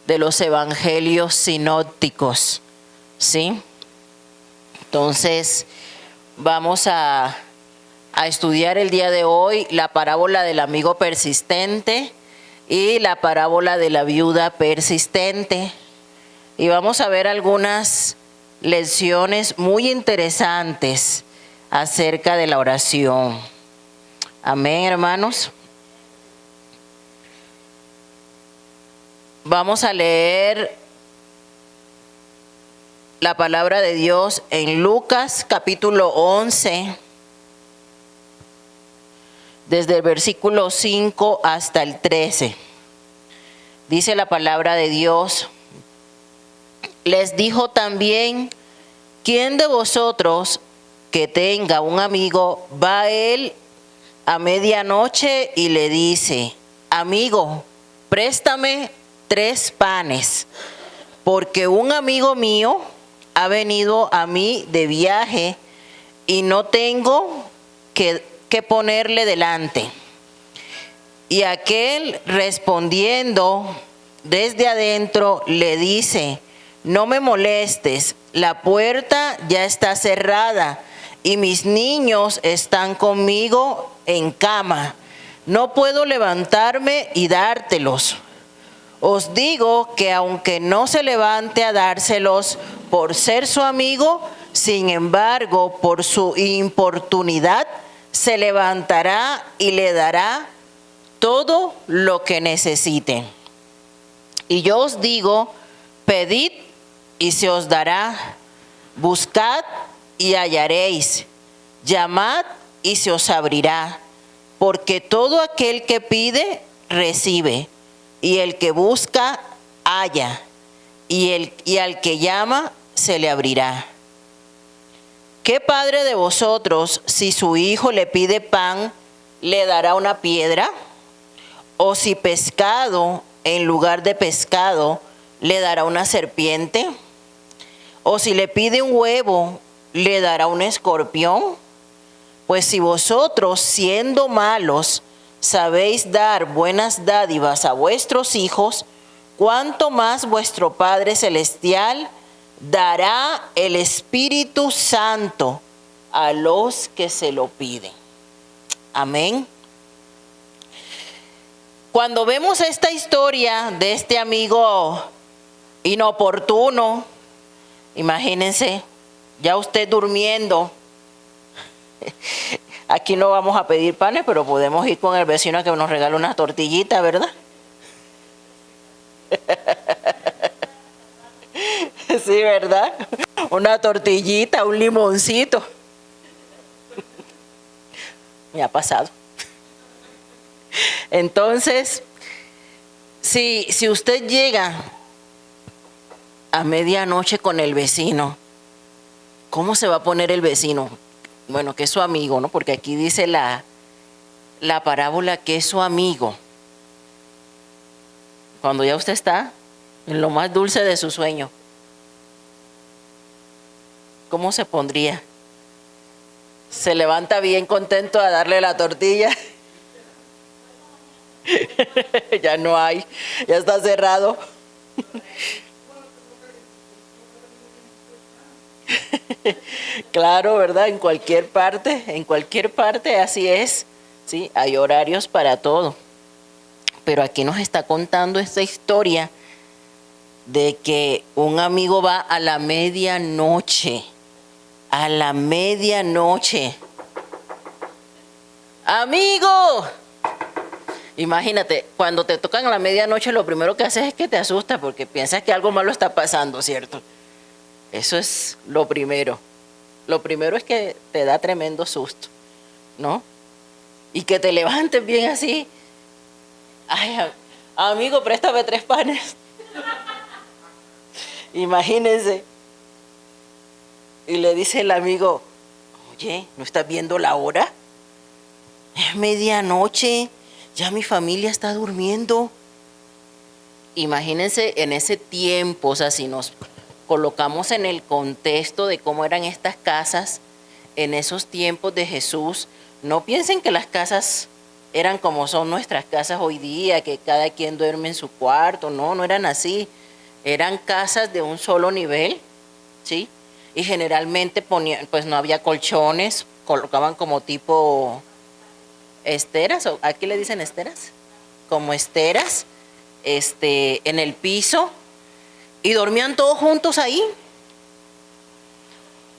de los evangelios sinópticos, ¿sí? Entonces, vamos a estudiar el día de hoy la parábola del amigo persistente y la parábola de la viuda persistente. Y vamos a ver algunas lecciones muy interesantes acerca de la oración. Amén, hermanos. Vamos a leer la palabra de Dios en Lucas capítulo 11, desde el versículo 5 hasta el 13. Dice la palabra de Dios: les dijo también, ¿quién de vosotros que tenga un amigo va a él a medianoche y le dice: amigo, préstame 3 panes, porque un amigo mío ha venido a mí de viaje y no tengo que ponerle delante? Y aquel respondiendo desde adentro le dice: no me molestes, la puerta ya está cerrada y mis niños están conmigo en cama. No puedo levantarme y dártelos. Os digo que aunque no se levante a dárselos por ser su amigo, sin embargo, por su importunidad, se levantará y le dará todo lo que necesite. Y yo os digo, pedid y se os dará, buscad y hallaréis, llamad y se os abrirá, porque todo aquel que pide, recibe, y el que busca, halla, y al que llama, se le abrirá. ¿Qué padre de vosotros, si su hijo le pide pan, le dará una piedra? ¿O si pescado, en lugar de pescado, le dará una serpiente? ¿O si le pide un huevo, le dará un escorpión? Pues si vosotros, siendo malos, sabéis dar buenas dádivas a vuestros hijos, ¿cuánto más vuestro Padre Celestial dará el Espíritu Santo a los que se lo piden? Amén. Cuando vemos esta historia de este amigo inoportuno, imagínense, ya usted durmiendo. Aquí no vamos a pedir panes, pero podemos ir con el vecino a que nos regale una tortillita, ¿verdad? Sí, ¿verdad? Una tortillita, un limoncito. Me ha pasado. Entonces, si usted llega a medianoche con el vecino, ¿cómo se va a poner el vecino? Bueno, que es su amigo, ¿no? Porque aquí dice la parábola que es su amigo. Cuando ya usted está en lo más dulce de su sueño, ¿cómo se pondría? ¿Se levanta bien contento a darle la tortilla? Ya no hay, ya está cerrado. Claro, ¿verdad? En cualquier parte así es, ¿sí? Hay horarios para todo. Pero aquí nos está contando esta historia de que un amigo va a la medianoche. A la medianoche. ¡Amigo! Imagínate, cuando te tocan a la medianoche, lo primero que haces es que te asustas porque piensas que algo malo está pasando, ¿cierto? Eso es lo primero. Lo primero es que te da tremendo susto, ¿no? Y que te levantes bien así. Ay, amigo, préstame 3 panes. Imagínense. Y le dice el amigo: oye, ¿no estás viendo la hora? Es medianoche, ya mi familia está durmiendo. Imagínense en ese tiempo, o sea, si nos colocamos en el contexto de cómo eran estas casas en esos tiempos de Jesús, no piensen que las casas eran como son nuestras casas hoy día, que cada quien duerme en su cuarto. No, no eran así. Eran casas de un solo nivel, ¿sí? Y generalmente ponían, pues no había colchones, colocaban como tipo esteras, o aquí le dicen esteras, como esteras, en el piso, y dormían todos juntos ahí.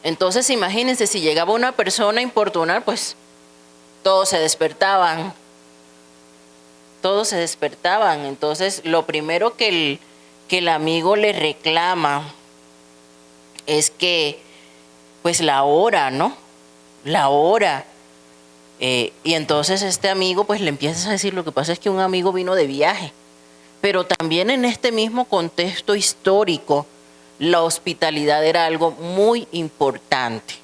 Entonces imagínense, si llegaba una persona a importunar, pues todos se despertaban. Todos se despertaban. Entonces lo primero que el amigo le reclama es que, pues la hora, ¿no? La hora. Y entonces este amigo pues le empieza a decir, lo que pasa es que un amigo vino de viaje. Pero también en este mismo contexto histórico, la hospitalidad era algo muy importante.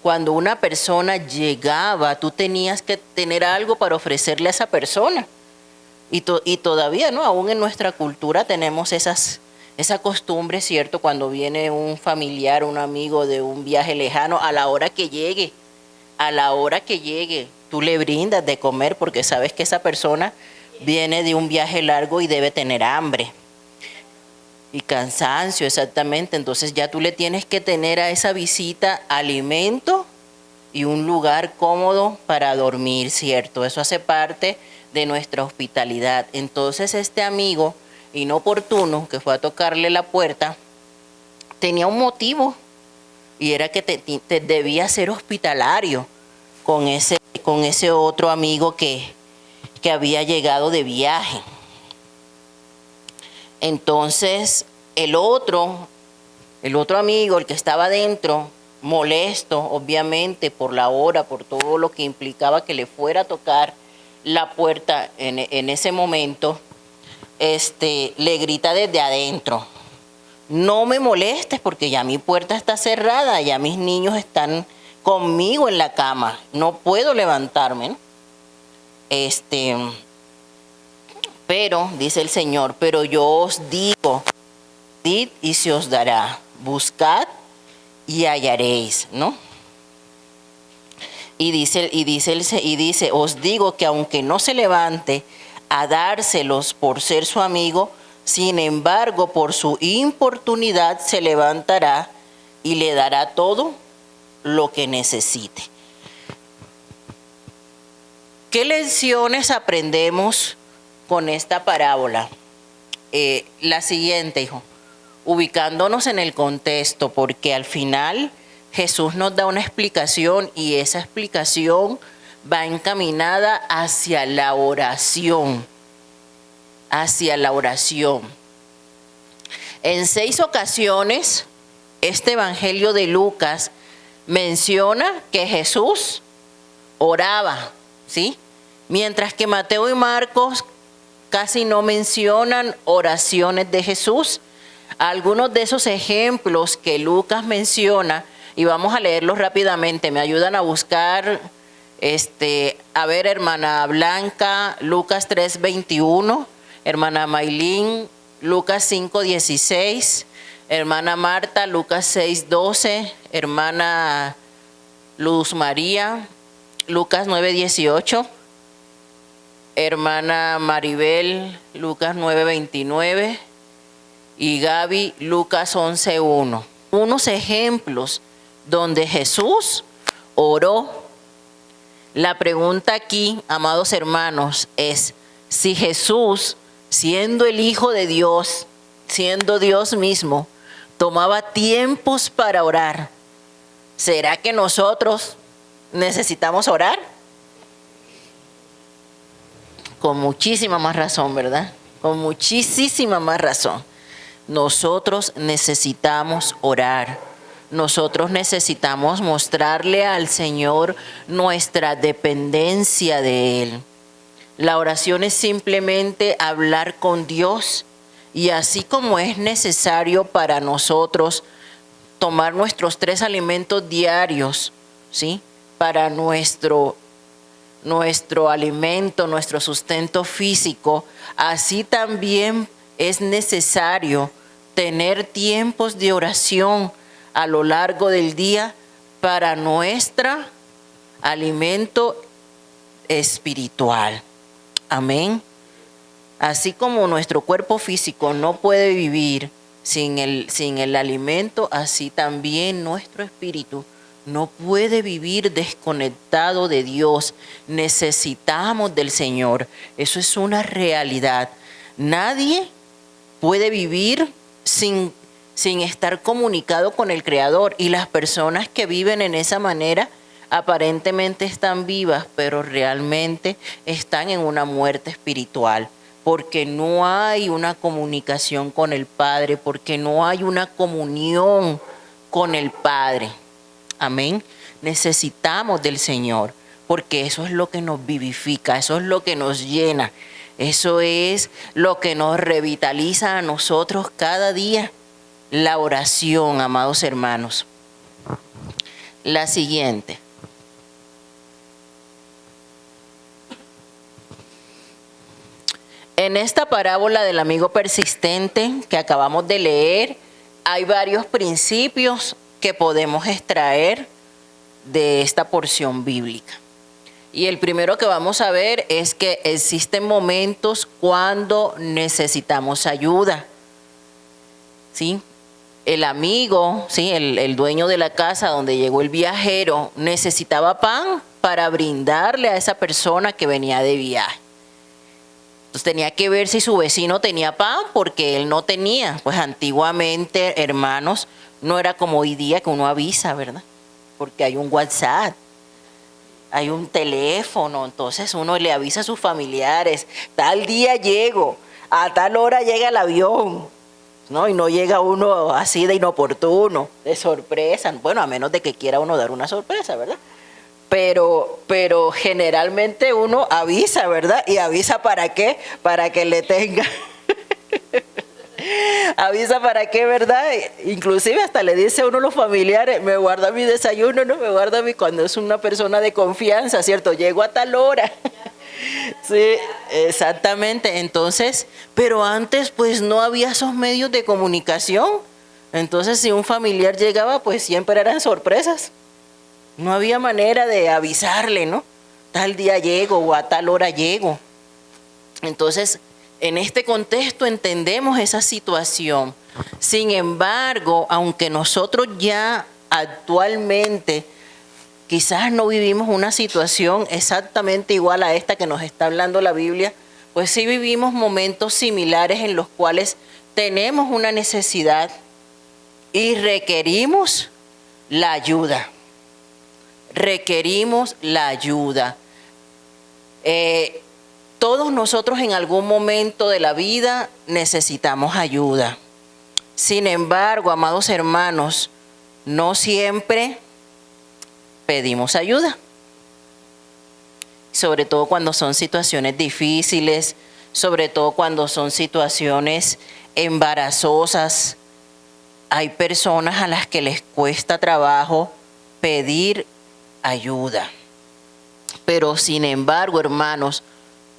Cuando una persona llegaba, tú tenías que tener algo para ofrecerle a esa persona. Y todavía, ¿no? Aún en nuestra cultura tenemos esa costumbre, ¿cierto? Cuando viene un familiar, un amigo de un viaje lejano, a la hora que llegue, tú le brindas de comer porque sabes que esa persona viene de un viaje largo y debe tener hambre y cansancio, exactamente. Entonces ya tú le tienes que tener a esa visita alimento y un lugar cómodo para dormir, ¿cierto? Eso hace parte de nuestra hospitalidad. Entonces este amigo inoportuno que fue a tocarle la puerta tenía un motivo, y era que te debía ser hospitalario con ese otro amigo que había llegado de viaje. Entonces el otro amigo, el que estaba adentro, molesto obviamente por la hora, por todo lo que implicaba que le fuera a tocar la puerta en ese momento, le grita desde adentro: no me molestes porque ya mi puerta está cerrada, ya mis niños están conmigo en la cama, no puedo levantarme, ¿no? Pero, dice el Señor, pero yo os digo, pedid y se os dará, buscad y hallaréis, ¿no? Y dice, os digo que aunque no se levante a dárselos por ser su amigo, sin embargo, por su importunidad se levantará y le dará todo lo que necesite. ¿Qué lecciones aprendemos con esta parábola? La siguiente, hijo, ubicándonos en el contexto, porque al final Jesús nos da una explicación y esa explicación va encaminada hacia la oración. Hacia la oración. En 6 ocasiones, este Evangelio de Lucas menciona que Jesús oraba, ¿sí? Mientras que Mateo y Marcos casi no mencionan oraciones de Jesús. Algunos de esos ejemplos que Lucas menciona, y vamos a leerlos rápidamente, me ayudan a buscar, a ver, hermana Blanca, Lucas 3:21, hermana Maylin, Lucas 5:16, hermana Marta, Lucas 6:12, hermana Luz María, Lucas 9:18, hermana Maribel, Lucas 9:29, y Gaby, Lucas 11:1. Unos ejemplos donde Jesús oró. La pregunta aquí, amados hermanos, es si Jesús, siendo el Hijo de Dios, siendo Dios mismo, tomaba tiempos para orar, ¿será que nosotros necesitamos orar? Con muchísima más razón, ¿verdad? Con muchísima más razón. Nosotros necesitamos orar. Nosotros necesitamos mostrarle al Señor nuestra dependencia de Él. La oración es simplemente hablar con Dios, y así como es necesario para nosotros tomar nuestros 3 alimentos diarios, ¿sí? Para nuestro alimento, nuestro sustento físico, así también es necesario tener tiempos de oración a lo largo del día para nuestro alimento espiritual. Amén. Así como nuestro cuerpo físico no puede vivir sin el alimento, así también nuestro espíritu no puede vivir desconectado de Dios. Necesitamos del Señor. Eso es una realidad. Nadie puede vivir sin estar comunicado con el Creador. Y las personas que viven en esa manera aparentemente están vivas, pero realmente están en una muerte espiritual. Porque no hay una comunicación con el Padre, porque no hay una comunión con el Padre. Amén. Necesitamos del Señor, porque eso es lo que nos vivifica, eso es lo que nos llena, eso es lo que nos revitaliza a nosotros cada día. La oración, amados hermanos. La siguiente. En esta parábola del amigo persistente que acabamos de leer, hay varios principios que podemos extraer de esta porción bíblica. Y el primero que vamos a ver es que existen momentos cuando necesitamos ayuda. ¿Sí? El amigo, ¿sí? El dueño de la casa donde llegó el viajero, necesitaba pan para brindarle a esa persona que venía de viaje. Entonces tenía que ver si su vecino tenía pan, porque él no tenía. Pues antiguamente, hermanos, no era como hoy día que uno avisa, ¿verdad? Porque hay un WhatsApp, hay un teléfono, entonces uno le avisa a sus familiares, tal día llego, a tal hora llega el avión, ¿no? Y no llega uno así de inoportuno, de sorpresa, bueno, a menos de que quiera uno dar una sorpresa, ¿verdad? Pero generalmente uno avisa, ¿verdad? ¿Y avisa para qué? Para que le tenga. Avisa para qué, ¿verdad? Inclusive hasta le dice a uno a los familiares, me guarda mi desayuno, ¿no? Me guarda cuando es una persona de confianza, ¿cierto? Llego a tal hora. Sí, exactamente. Entonces, pero antes pues no había esos medios de comunicación. Entonces, si un familiar llegaba, pues siempre eran sorpresas. No había manera de avisarle, ¿no? Tal día llego o a tal hora llego. Entonces, en este contexto entendemos esa situación. Sin embargo, aunque nosotros ya actualmente quizás no vivimos una situación exactamente igual a esta que nos está hablando la Biblia, pues sí vivimos momentos similares en los cuales tenemos una necesidad y requerimos la ayuda. Requerimos la ayuda. Todos nosotros en algún momento de la vida necesitamos ayuda. Sin embargo, amados hermanos, no siempre pedimos ayuda. Sobre todo cuando son situaciones difíciles, sobre todo cuando son situaciones embarazosas. Hay personas a las que les cuesta trabajo pedir ayuda. Pero sin embargo, hermanos,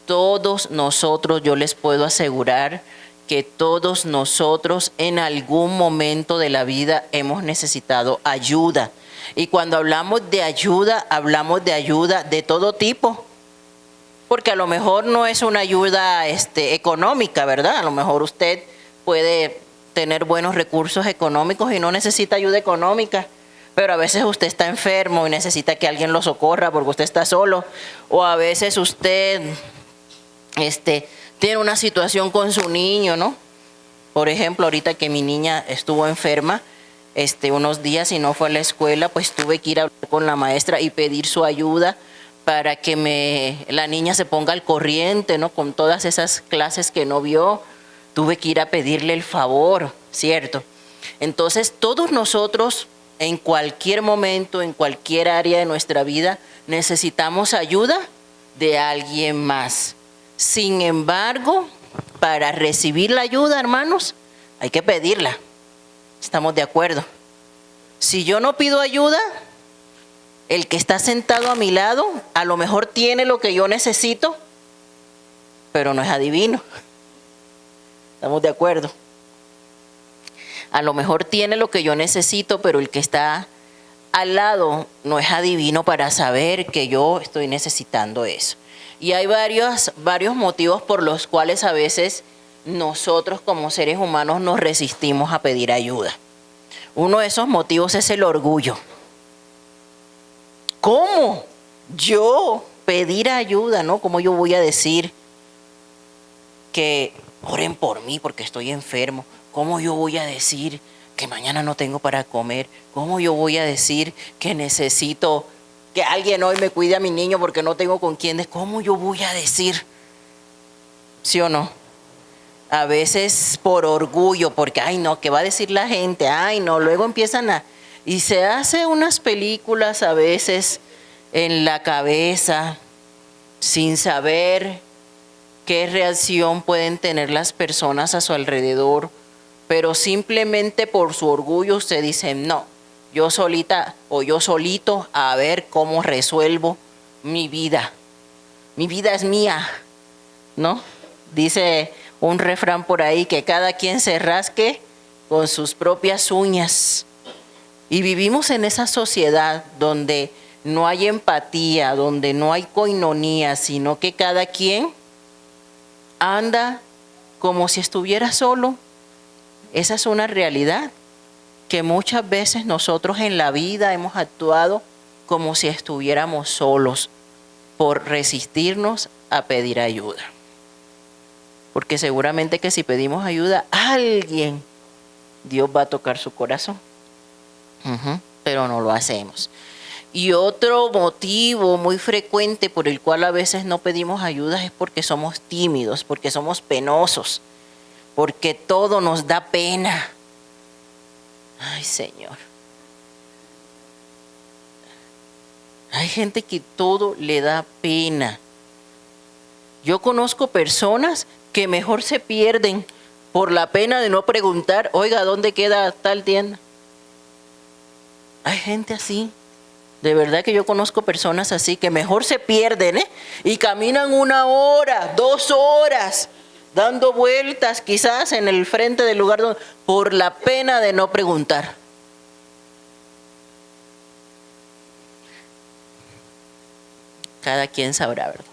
todos nosotros, yo les puedo asegurar que todos nosotros en algún momento de la vida hemos necesitado ayuda. Y cuando hablamos de ayuda de todo tipo. Porque a lo mejor no es una ayuda económica, ¿verdad? A lo mejor usted puede tener buenos recursos económicos y no necesita ayuda económica. Pero a veces usted está enfermo y necesita que alguien lo socorra porque usted está solo. O a veces usted tiene una situación con su niño, ¿no? Por ejemplo, ahorita que mi niña estuvo enferma unos días y no fue a la escuela, pues tuve que ir a hablar con la maestra y pedir su ayuda para que la niña se ponga al corriente, ¿no? Con todas esas clases que no vio, tuve que ir a pedirle el favor, ¿cierto? Entonces, todos nosotros, en cualquier momento, en cualquier área de nuestra vida, necesitamos ayuda de alguien más. Sin embargo, para recibir la ayuda, hermanos, hay que pedirla. ¿Estamos de acuerdo? Si yo no pido ayuda, el que está sentado a mi lado a lo mejor tiene lo que yo necesito, pero no es adivino. ¿Estamos de acuerdo? A lo mejor tiene lo que yo necesito, pero el que está al lado no es adivino para saber que yo estoy necesitando eso. Y hay varios motivos por los cuales a veces nosotros como seres humanos nos resistimos a pedir ayuda. Uno de esos motivos es el orgullo. ¿Cómo yo pedir ayuda, no? ¿Cómo yo voy a decir que oren por mí porque estoy enfermo? ¿Cómo yo voy a decir que mañana no tengo para comer? ¿Cómo yo voy a decir que necesito que alguien hoy me cuide a mi niño porque no tengo con quién? ¿Cómo yo voy a decir? ¿Sí o no? A veces por orgullo, porque, ay no, ¿qué va a decir la gente? Ay no, luego empiezan y se hace unas películas a veces en la cabeza sin saber qué reacción pueden tener las personas a su alrededor, pero simplemente por su orgullo usted dice, no, yo solita o yo solito a ver cómo resuelvo mi vida. Mi vida es mía, ¿no? Dice un refrán por ahí que cada quien se rasque con sus propias uñas. Y vivimos en esa sociedad donde no hay empatía, donde no hay coinonía, sino que cada quien anda como si estuviera solo. Esa es una realidad, que muchas veces nosotros en la vida hemos actuado como si estuviéramos solos por resistirnos a pedir ayuda. Porque seguramente que si pedimos ayuda a alguien, Dios va a tocar su corazón. Pero no lo hacemos. Y otro motivo muy frecuente por el cual a veces no pedimos ayuda es porque somos tímidos, porque somos penosos, porque todo nos da pena. Ay, Señor. Hay gente que todo le da pena. Yo conozco personas que mejor se pierden por la pena de no preguntar, oiga, ¿dónde queda tal tienda? Hay gente así. De verdad que yo conozco personas así que mejor se pierden, y caminan 1 hora, 2 horas, dando vueltas quizás en el frente del lugar por la pena de no preguntar. Cada quien sabrá, ¿verdad?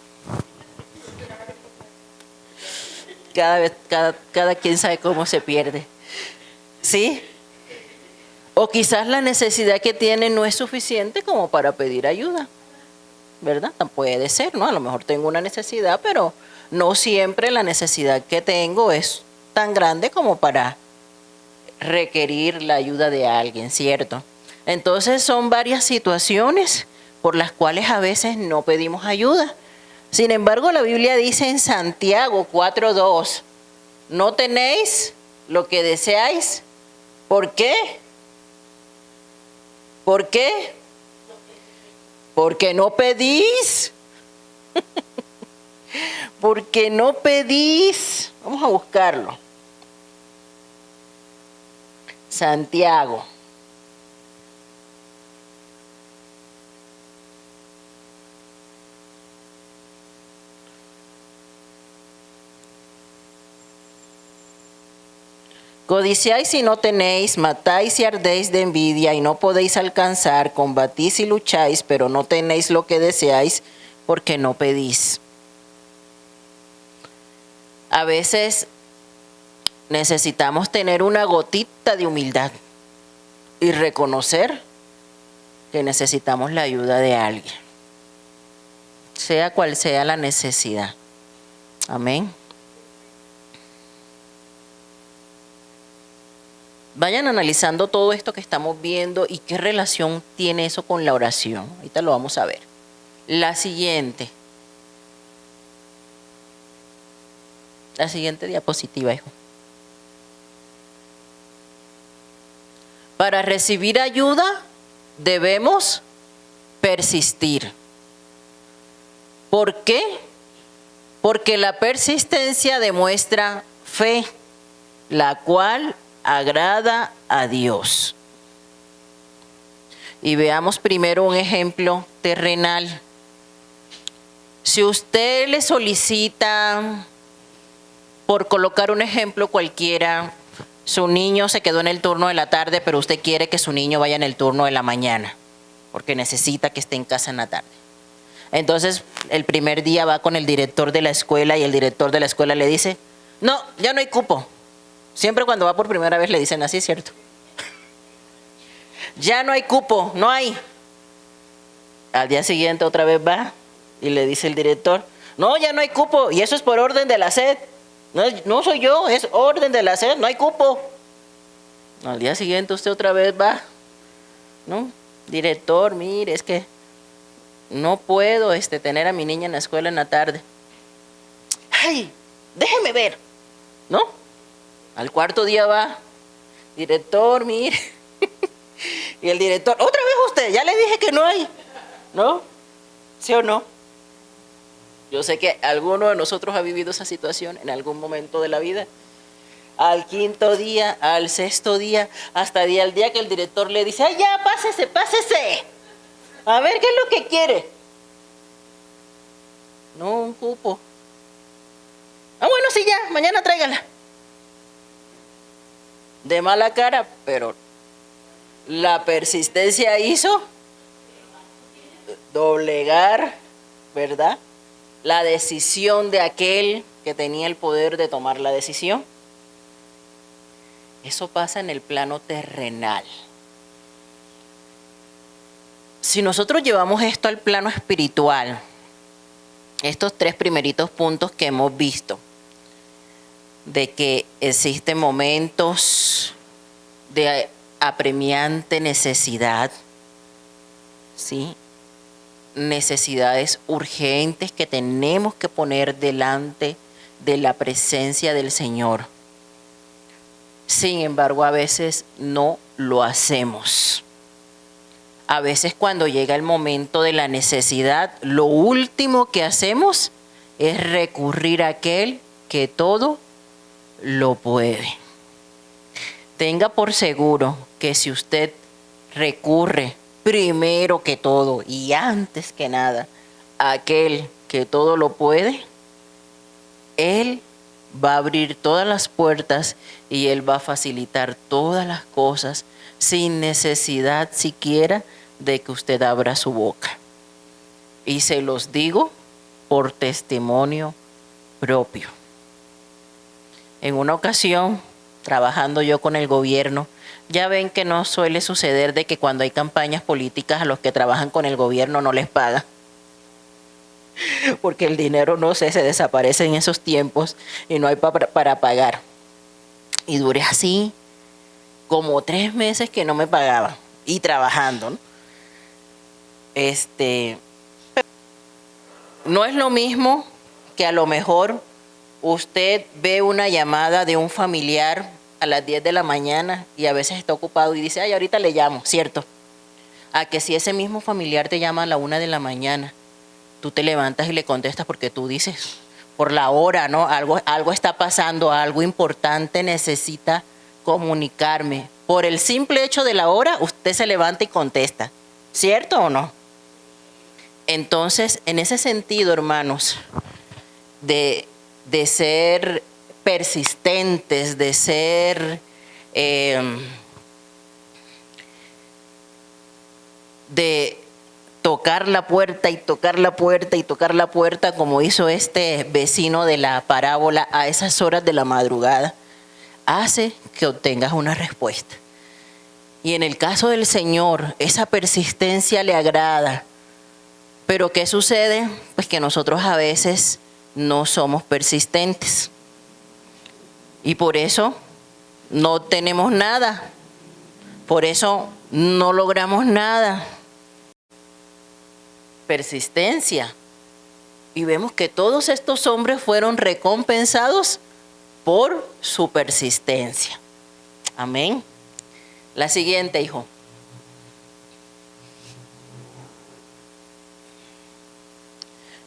Cada quien sabe cómo se pierde. ¿Sí? O quizás la necesidad que tiene no es suficiente como para pedir ayuda, ¿verdad? Puede ser, ¿no? A lo mejor tengo una necesidad, pero no siempre la necesidad que tengo es tan grande como para requerir la ayuda de alguien, ¿cierto? Entonces son varias situaciones por las cuales a veces no pedimos ayuda. Sin embargo, la Biblia dice en Santiago 4:2, no tenéis lo que deseáis. ¿Por qué? ¿Por qué? Porque no pedís. Porque no pedís. Vamos a buscarlo. Santiago. Codiciáis y no tenéis, matáis y ardéis de envidia y no podéis alcanzar, combatís y lucháis, pero no tenéis lo que deseáis porque no pedís. A veces necesitamos tener una gotita de humildad y reconocer que necesitamos la ayuda de alguien, sea cual sea la necesidad. Amén. Vayan analizando todo esto que estamos viendo y qué relación tiene eso con la oración. Ahorita lo vamos a ver. La siguiente diapositiva, hijo. Para recibir ayuda debemos persistir. ¿Por qué? Porque la persistencia demuestra fe, la cual agrada a Dios. Y veamos primero un ejemplo terrenal. Si usted le solicita, por colocar un ejemplo cualquiera, su niño se quedó en el turno de la tarde, pero usted quiere que su niño vaya en el turno de la mañana, porque necesita que esté en casa en la tarde. Entonces, el primer día va con el director de la escuela y el director de la escuela le dice, no, ya no hay cupo. Siempre cuando va por primera vez le dicen así, ¿cierto? Ya no hay cupo, no hay. Al día siguiente otra vez va y le dice el director, no, ya no hay cupo y eso es por orden de la SED. No soy yo, es orden de la SED, no hay cupo. Al día siguiente usted otra vez va, ¿no? Director, mire, es que no puedo tener a mi niña en la escuela en la tarde. Ay, déjeme ver, ¿no? Al cuarto día va, director, mire. Y el director, otra vez usted, ya le dije que no hay, ¿no? ¿Sí o no? Yo sé que alguno de nosotros ha vivido esa situación en algún momento de la vida. Al quinto día, al sexto día, hasta el día que el director le dice, ay, ya, pásese, pásese. A ver, ¿qué es lo que quiere? No, un cupo. Ah, bueno, sí, ya, mañana tráigala. De mala cara, pero la persistencia hizo doblegar, ¿verdad?, la decisión de aquel que tenía el poder de tomar la decisión. Eso pasa en el plano terrenal. Si nosotros llevamos esto al plano espiritual, estos tres primeritos puntos que hemos visto, de que existen momentos de apremiante necesidad, ¿sí?, necesidades urgentes que tenemos que poner delante de la presencia del Señor. Sin embargo, a veces no lo hacemos. A veces cuando llega el momento de la necesidad, lo último que hacemos es recurrir a aquel que todo lo puede. Tenga por seguro que si usted recurre primero que todo y antes que nada a aquel que todo lo puede, Él va a abrir todas las puertas y Él va a facilitar todas las cosas sin necesidad siquiera de que usted abra su boca. Y se los digo por testimonio propio. En una ocasión, trabajando yo con el gobierno, ya ven que no suele suceder de que cuando hay campañas políticas a los que trabajan con el gobierno no les pagan. Porque el dinero, no sé, se desaparece en esos tiempos y no hay para pagar. Y duré así como 3 meses que no me pagaban y trabajando, ¿no? No es lo mismo que a lo mejor usted ve una llamada de un familiar a las 10 de la mañana y a veces está ocupado y dice, ay, ahorita le llamo, ¿cierto? A que si ese mismo familiar te llama a la 1 de la mañana, tú te levantas y le contestas porque tú dices, por la hora, ¿no? Algo está pasando, algo importante necesita comunicarme. Por el simple hecho de la hora, usted se levanta y contesta, ¿cierto o no? Entonces, en ese sentido, hermanos, de ser persistentes, de ser de tocar la puerta y tocar la puerta y tocar la puerta, como hizo este vecino de la parábola a esas horas de la madrugada, hace que obtengas una respuesta. Y en el caso del Señor, esa persistencia le agrada. Pero ¿qué sucede? Pues que nosotros a veces no somos persistentes. Y por eso no tenemos nada. Por eso no logramos nada. Persistencia. Y vemos que todos estos hombres fueron recompensados por su persistencia. Amén. La siguiente, hijo.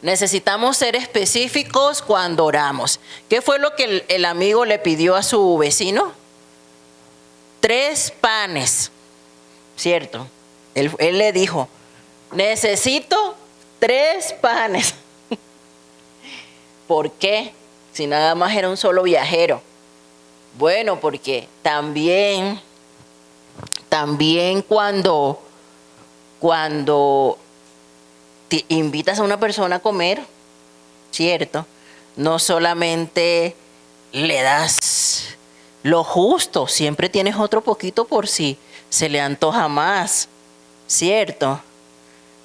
Necesitamos ser específicos cuando oramos. ¿Qué fue lo que el amigo le pidió a su vecino? 3 panes, ¿cierto? Él le dijo, necesito 3 panes. ¿Por qué? Si nada más era un solo viajero. Bueno, porque también cuando invitas a una persona a comer, ¿cierto? No solamente le das lo justo, siempre tienes otro poquito por si se le antoja más, ¿cierto?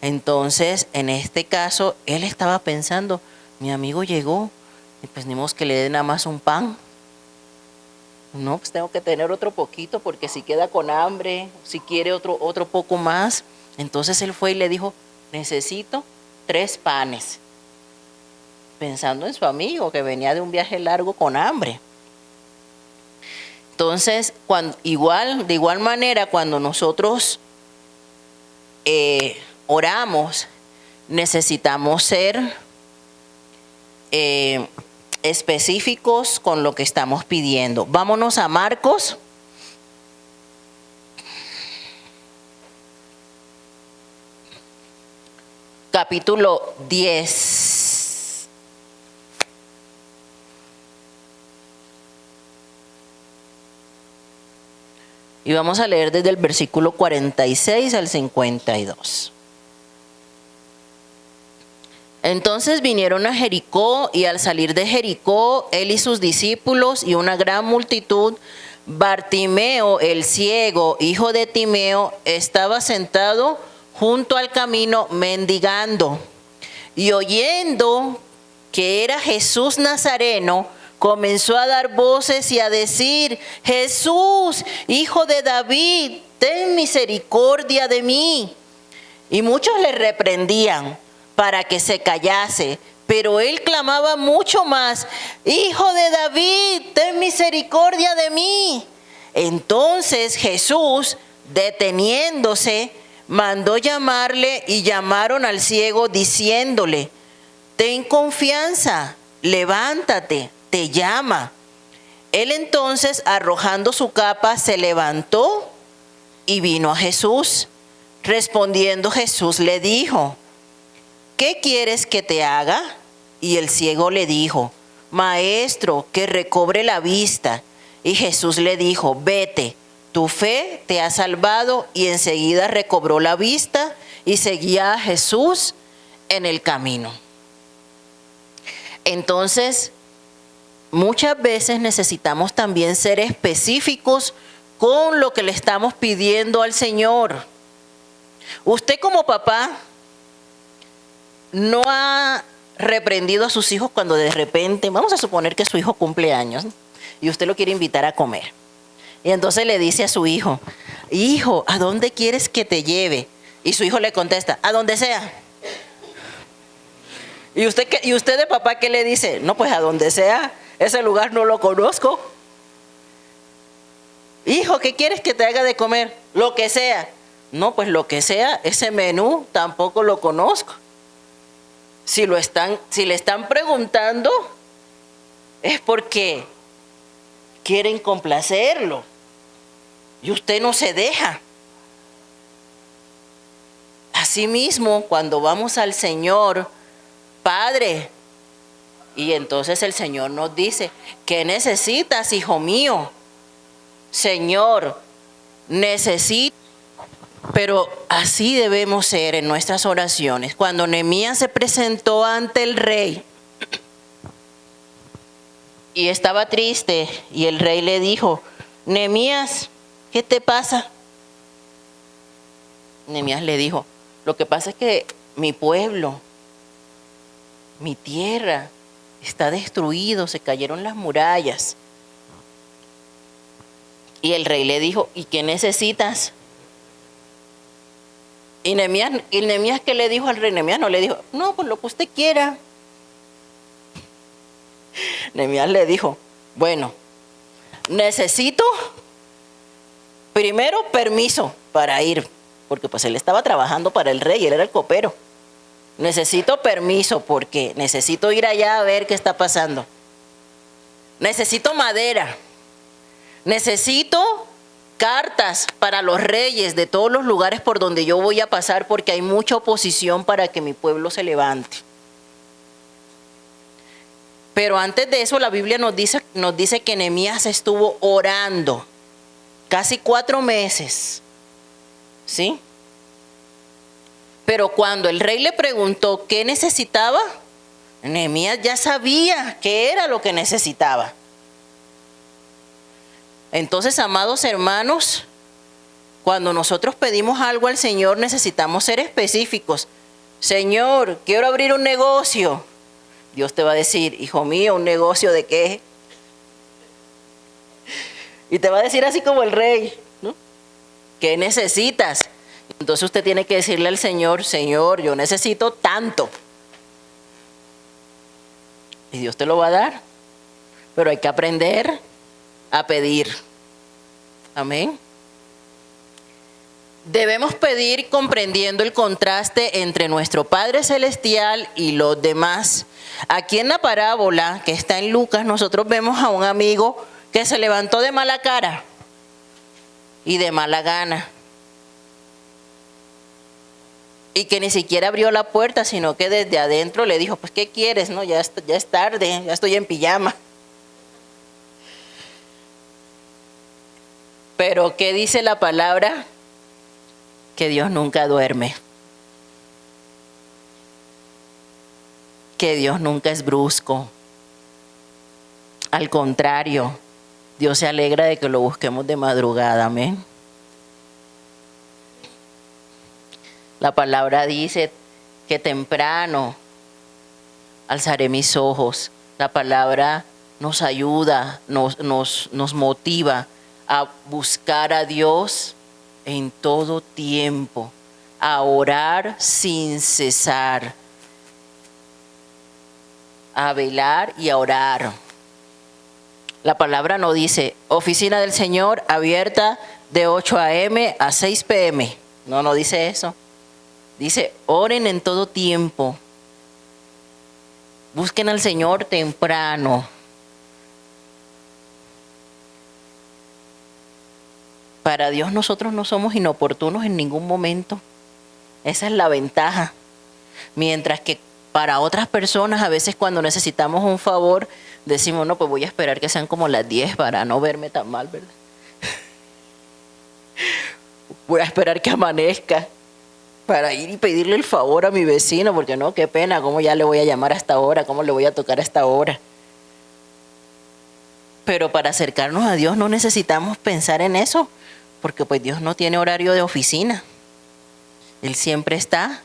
Entonces, en este caso, él estaba pensando, mi amigo llegó, y pues ni modo que le den nada más un pan. No, pues tengo que tener otro poquito porque si queda con hambre, si quiere otro poco más. Entonces él fue y le dijo, necesito 3 panes. Pensando en su amigo que venía de un viaje largo con hambre. Entonces, de igual manera, cuando nosotros oramos, necesitamos ser específicos con lo que estamos pidiendo. Vámonos a Marcos. Capítulo 10. Y vamos a leer desde el versículo 46 al 52. Entonces vinieron a Jericó, y al salir de Jericó, él y sus discípulos y una gran multitud, Bartimeo el ciego, hijo de Timeo, estaba sentado junto al camino mendigando. Y oyendo que era Jesús Nazareno, comenzó a dar voces y a decir, Jesús, hijo de David, ten misericordia de mí. Y muchos le reprendían para que se callase, pero él clamaba mucho más, Hijo de David, ten misericordia de mí. Entonces Jesús, deteniéndose, mandó llamarle, y llamaron al ciego diciéndole, ten confianza, levántate, te llama. Él entonces, arrojando su capa, se levantó y vino a Jesús. Respondiendo Jesús le dijo, ¿qué quieres que te haga? Y el ciego le dijo, Maestro, que recobre la vista. Y Jesús le dijo, vete, tu fe te ha salvado. Y enseguida recobró la vista y seguía a Jesús en el camino. Entonces, muchas veces necesitamos también ser específicos con lo que le estamos pidiendo al Señor. Usted como papá no ha reprendido a sus hijos cuando de repente, vamos a suponer que su hijo cumple años y usted lo quiere invitar a comer. Y entonces le dice a su hijo, hijo, ¿a dónde quieres que te lleve? Y su hijo le contesta, a donde sea. ¿Y usted de papá qué le dice? No, pues a donde sea, ese lugar no lo conozco. Hijo, ¿qué quieres que te haga de comer? Lo que sea. No, pues lo que sea, ese menú tampoco lo conozco. Si le están preguntando, es porque quieren complacerlo. Y usted no se deja. Asimismo, cuando vamos al Señor, Padre, y entonces el Señor nos dice, ¿qué necesitas, hijo mío? Señor, necesito. Pero así debemos ser en nuestras oraciones. Cuando Nehemías se presentó ante el rey y estaba triste, y el rey le dijo, Nehemías, ¿qué te pasa? Nehemías le dijo, lo que pasa es que mi pueblo, mi tierra está destruido, se cayeron las murallas. Y el rey le dijo, ¿y qué necesitas? Y Nehemías, ¿qué le dijo al rey? Nehemías no le dijo, no, pues lo que usted quiera. Nehemías le dijo, bueno, necesito primero permiso para ir, porque pues él estaba trabajando para el rey, él era el copero. Necesito permiso porque necesito ir allá a ver qué está pasando. Necesito madera. Necesito cartas para los reyes de todos los lugares por donde yo voy a pasar, porque hay mucha oposición para que mi pueblo se levante. Pero antes de eso la Biblia nos dice que Nehemías estuvo orando casi 4 meses, ¿sí? Pero cuando el rey le preguntó qué necesitaba, Nehemías ya sabía qué era lo que necesitaba. Entonces, amados hermanos, cuando nosotros pedimos algo al Señor, necesitamos ser específicos. Señor, quiero abrir un negocio. Dios te va a decir, hijo mío, ¿un negocio de qué? Y te va a decir así como el rey, ¿no? ¿Qué necesitas? Entonces usted tiene que decirle al Señor, Señor, yo necesito tanto. Y Dios te lo va a dar. Pero hay que aprender a pedir. Amén. Debemos pedir comprendiendo el contraste entre nuestro Padre Celestial y los demás. Aquí en la parábola que está en Lucas, nosotros vemos a un amigo que se levantó de mala cara y de mala gana. Y que ni siquiera abrió la puerta, sino que desde adentro le dijo, pues ¿qué quieres? No, ya es tarde, ya estoy en pijama. Pero ¿qué dice la palabra? Que Dios nunca duerme. Que Dios nunca es brusco. Al contrario, Dios se alegra de que lo busquemos de madrugada. Amén. La palabra dice que temprano alzaré mis ojos. La palabra nos ayuda, nos motiva a buscar a Dios en todo tiempo, a orar sin cesar, a velar y a orar. La palabra no dice, oficina del Señor abierta de 8 a.m. a 6 p.m. No dice eso. Dice, oren en todo tiempo. Busquen al Señor temprano. Para Dios nosotros no somos inoportunos en ningún momento. Esa es la ventaja. Mientras que para otras personas, a veces cuando necesitamos un favor, decimos, no, pues voy a esperar que sean como las 10 para no verme tan mal, ¿verdad? Voy a esperar que amanezca para ir y pedirle el favor a mi vecino, porque no, qué pena, ¿cómo ya le voy a llamar a esta hora? ¿Cómo le voy a tocar a esta hora? Pero para acercarnos a Dios no necesitamos pensar en eso, porque pues Dios no tiene horario de oficina. Él siempre está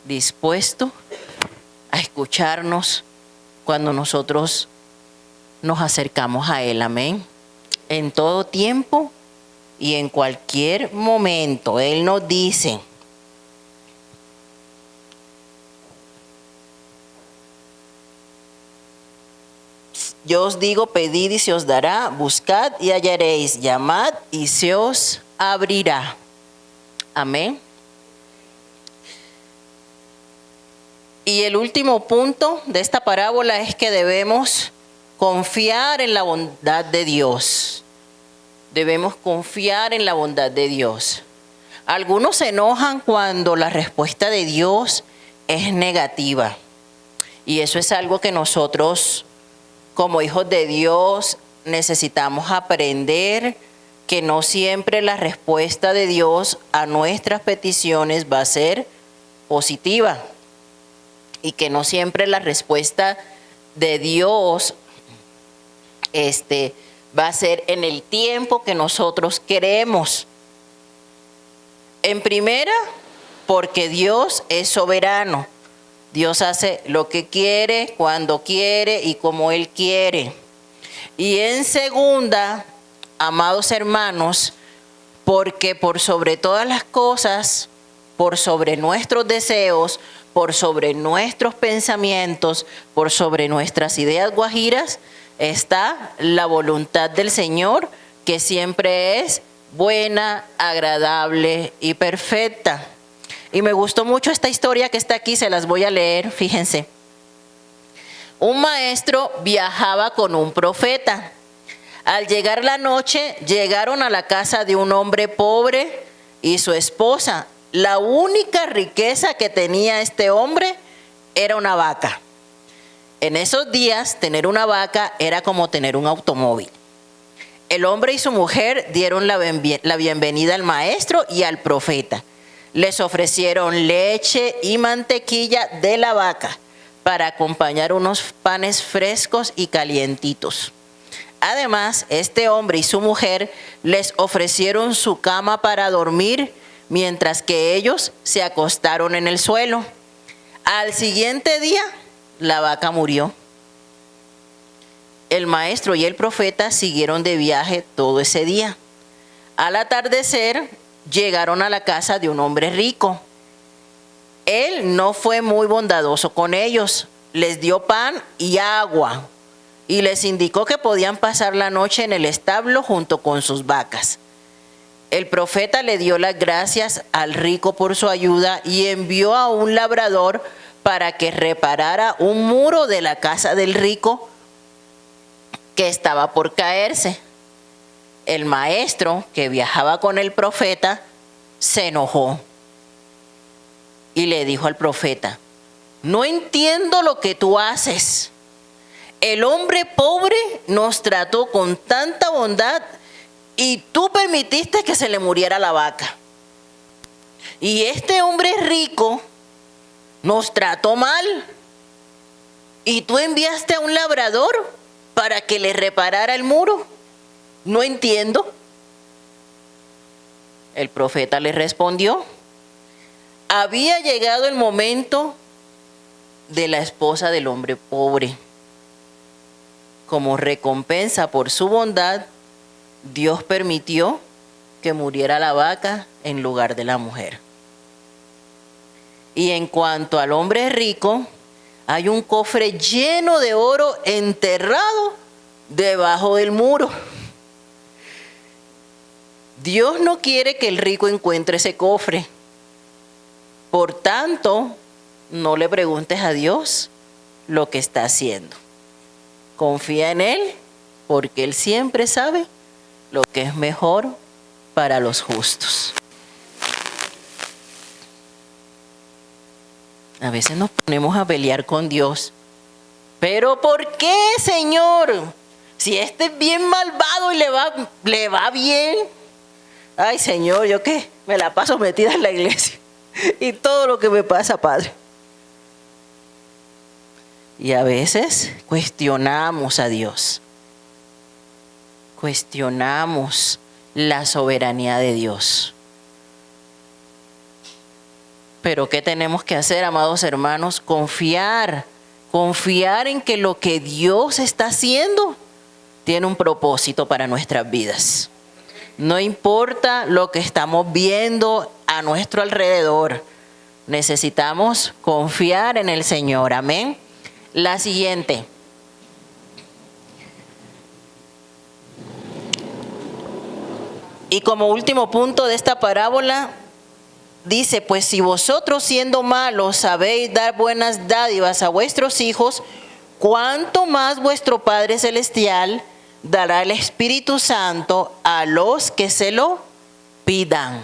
dispuesto a escucharnos cuando nosotros nos acercamos a Él. Amén. En todo tiempo y en cualquier momento. Él nos dice, yo os digo, pedid y se os dará, buscad y hallaréis, llamad y se os abrirá. Amén. Y el último punto de esta parábola es que debemos confiar en la bondad de Dios. Debemos confiar en la bondad de Dios. Algunos se enojan cuando la respuesta de Dios es negativa. Y eso es algo que nosotros, como hijos de Dios, necesitamos aprender, que no siempre la respuesta de Dios a nuestras peticiones va a ser positiva. Y que no siempre la respuesta de Dios va a ser en el tiempo que nosotros queremos. En primera, porque Dios es soberano. Dios hace lo que quiere, cuando quiere y como Él quiere. Y en segunda, amados hermanos, porque por sobre todas las cosas, por sobre nuestros deseos, por sobre nuestros pensamientos, por sobre nuestras ideas guajiras, está la voluntad del Señor, que siempre es buena, agradable y perfecta. Y me gustó mucho esta historia que está aquí, se las voy a leer, fíjense. Un maestro viajaba con un profeta. Al llegar la noche, llegaron a la casa de un hombre pobre y su esposa. La única riqueza que tenía este hombre era una vaca. En esos días, tener una vaca era como tener un automóvil. El hombre y su mujer dieron la bienvenida al maestro y al profeta. Les ofrecieron leche y mantequilla de la vaca para acompañar unos panes frescos y calientitos. Además, este hombre y su mujer les ofrecieron su cama para dormir, mientras que ellos se acostaron en el suelo. Al siguiente día, la vaca murió. El maestro y el profeta siguieron de viaje todo ese día. Al atardecer, llegaron a la casa de un hombre rico. Él no fue muy bondadoso con ellos. Les dio pan y agua y les indicó que podían pasar la noche en el establo junto con sus vacas. El profeta le dio las gracias al rico por su ayuda y envió a un labrador para que reparara un muro de la casa del rico que estaba por caerse. El maestro, que viajaba con el profeta, se enojó y le dijo al profeta: no entiendo lo que tú haces. El hombre pobre nos trató con tanta bondad y tú permitiste que se le muriera la vaca. Y este hombre rico nos trató mal y tú enviaste a un labrador para que le reparara el muro. No entiendo. El profeta le respondió: había llegado el momento de la esposa del hombre pobre. Como recompensa por su bondad, Dios permitió que muriera la vaca en lugar de la mujer. Y en cuanto al hombre rico, hay un cofre lleno de oro enterrado debajo del muro. Dios no quiere que el rico encuentre ese cofre. Por tanto, no le preguntes a Dios lo que está haciendo. Confía en Él, porque Él siempre sabe lo que es mejor para los justos. A veces nos ponemos a pelear con Dios. ¿Pero por qué, Señor? Si este es bien malvado y le va bien. Ay, Señor, ¿yo qué? Me la paso metida en la iglesia. Y todo lo que me pasa, Padre. Y a veces cuestionamos a Dios. Cuestionamos la soberanía de Dios. Pero ¿qué tenemos que hacer, amados hermanos? Confiar en que lo que Dios está haciendo tiene un propósito para nuestras vidas. No importa lo que estamos viendo a nuestro alrededor, necesitamos confiar en el Señor. Amén. La siguiente. Y como último punto de esta parábola, dice: pues si vosotros, siendo malos, sabéis dar buenas dádivas a vuestros hijos, ¿cuánto más vuestro Padre Celestial dará el Espíritu Santo a los que se lo pidan?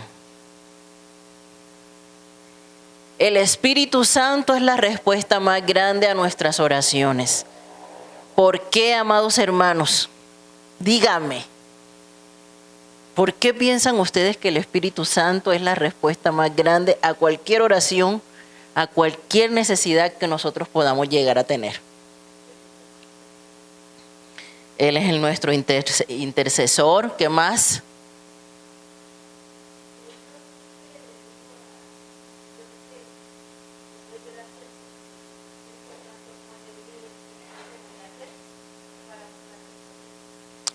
El Espíritu Santo es la respuesta más grande a nuestras oraciones. ¿Por qué, amados hermanos? Díganme. ¿Por qué piensan ustedes que el Espíritu Santo es la respuesta más grande a cualquier oración, a cualquier necesidad que nosotros podamos llegar a tener? Él es nuestro intercesor. ¿Qué más?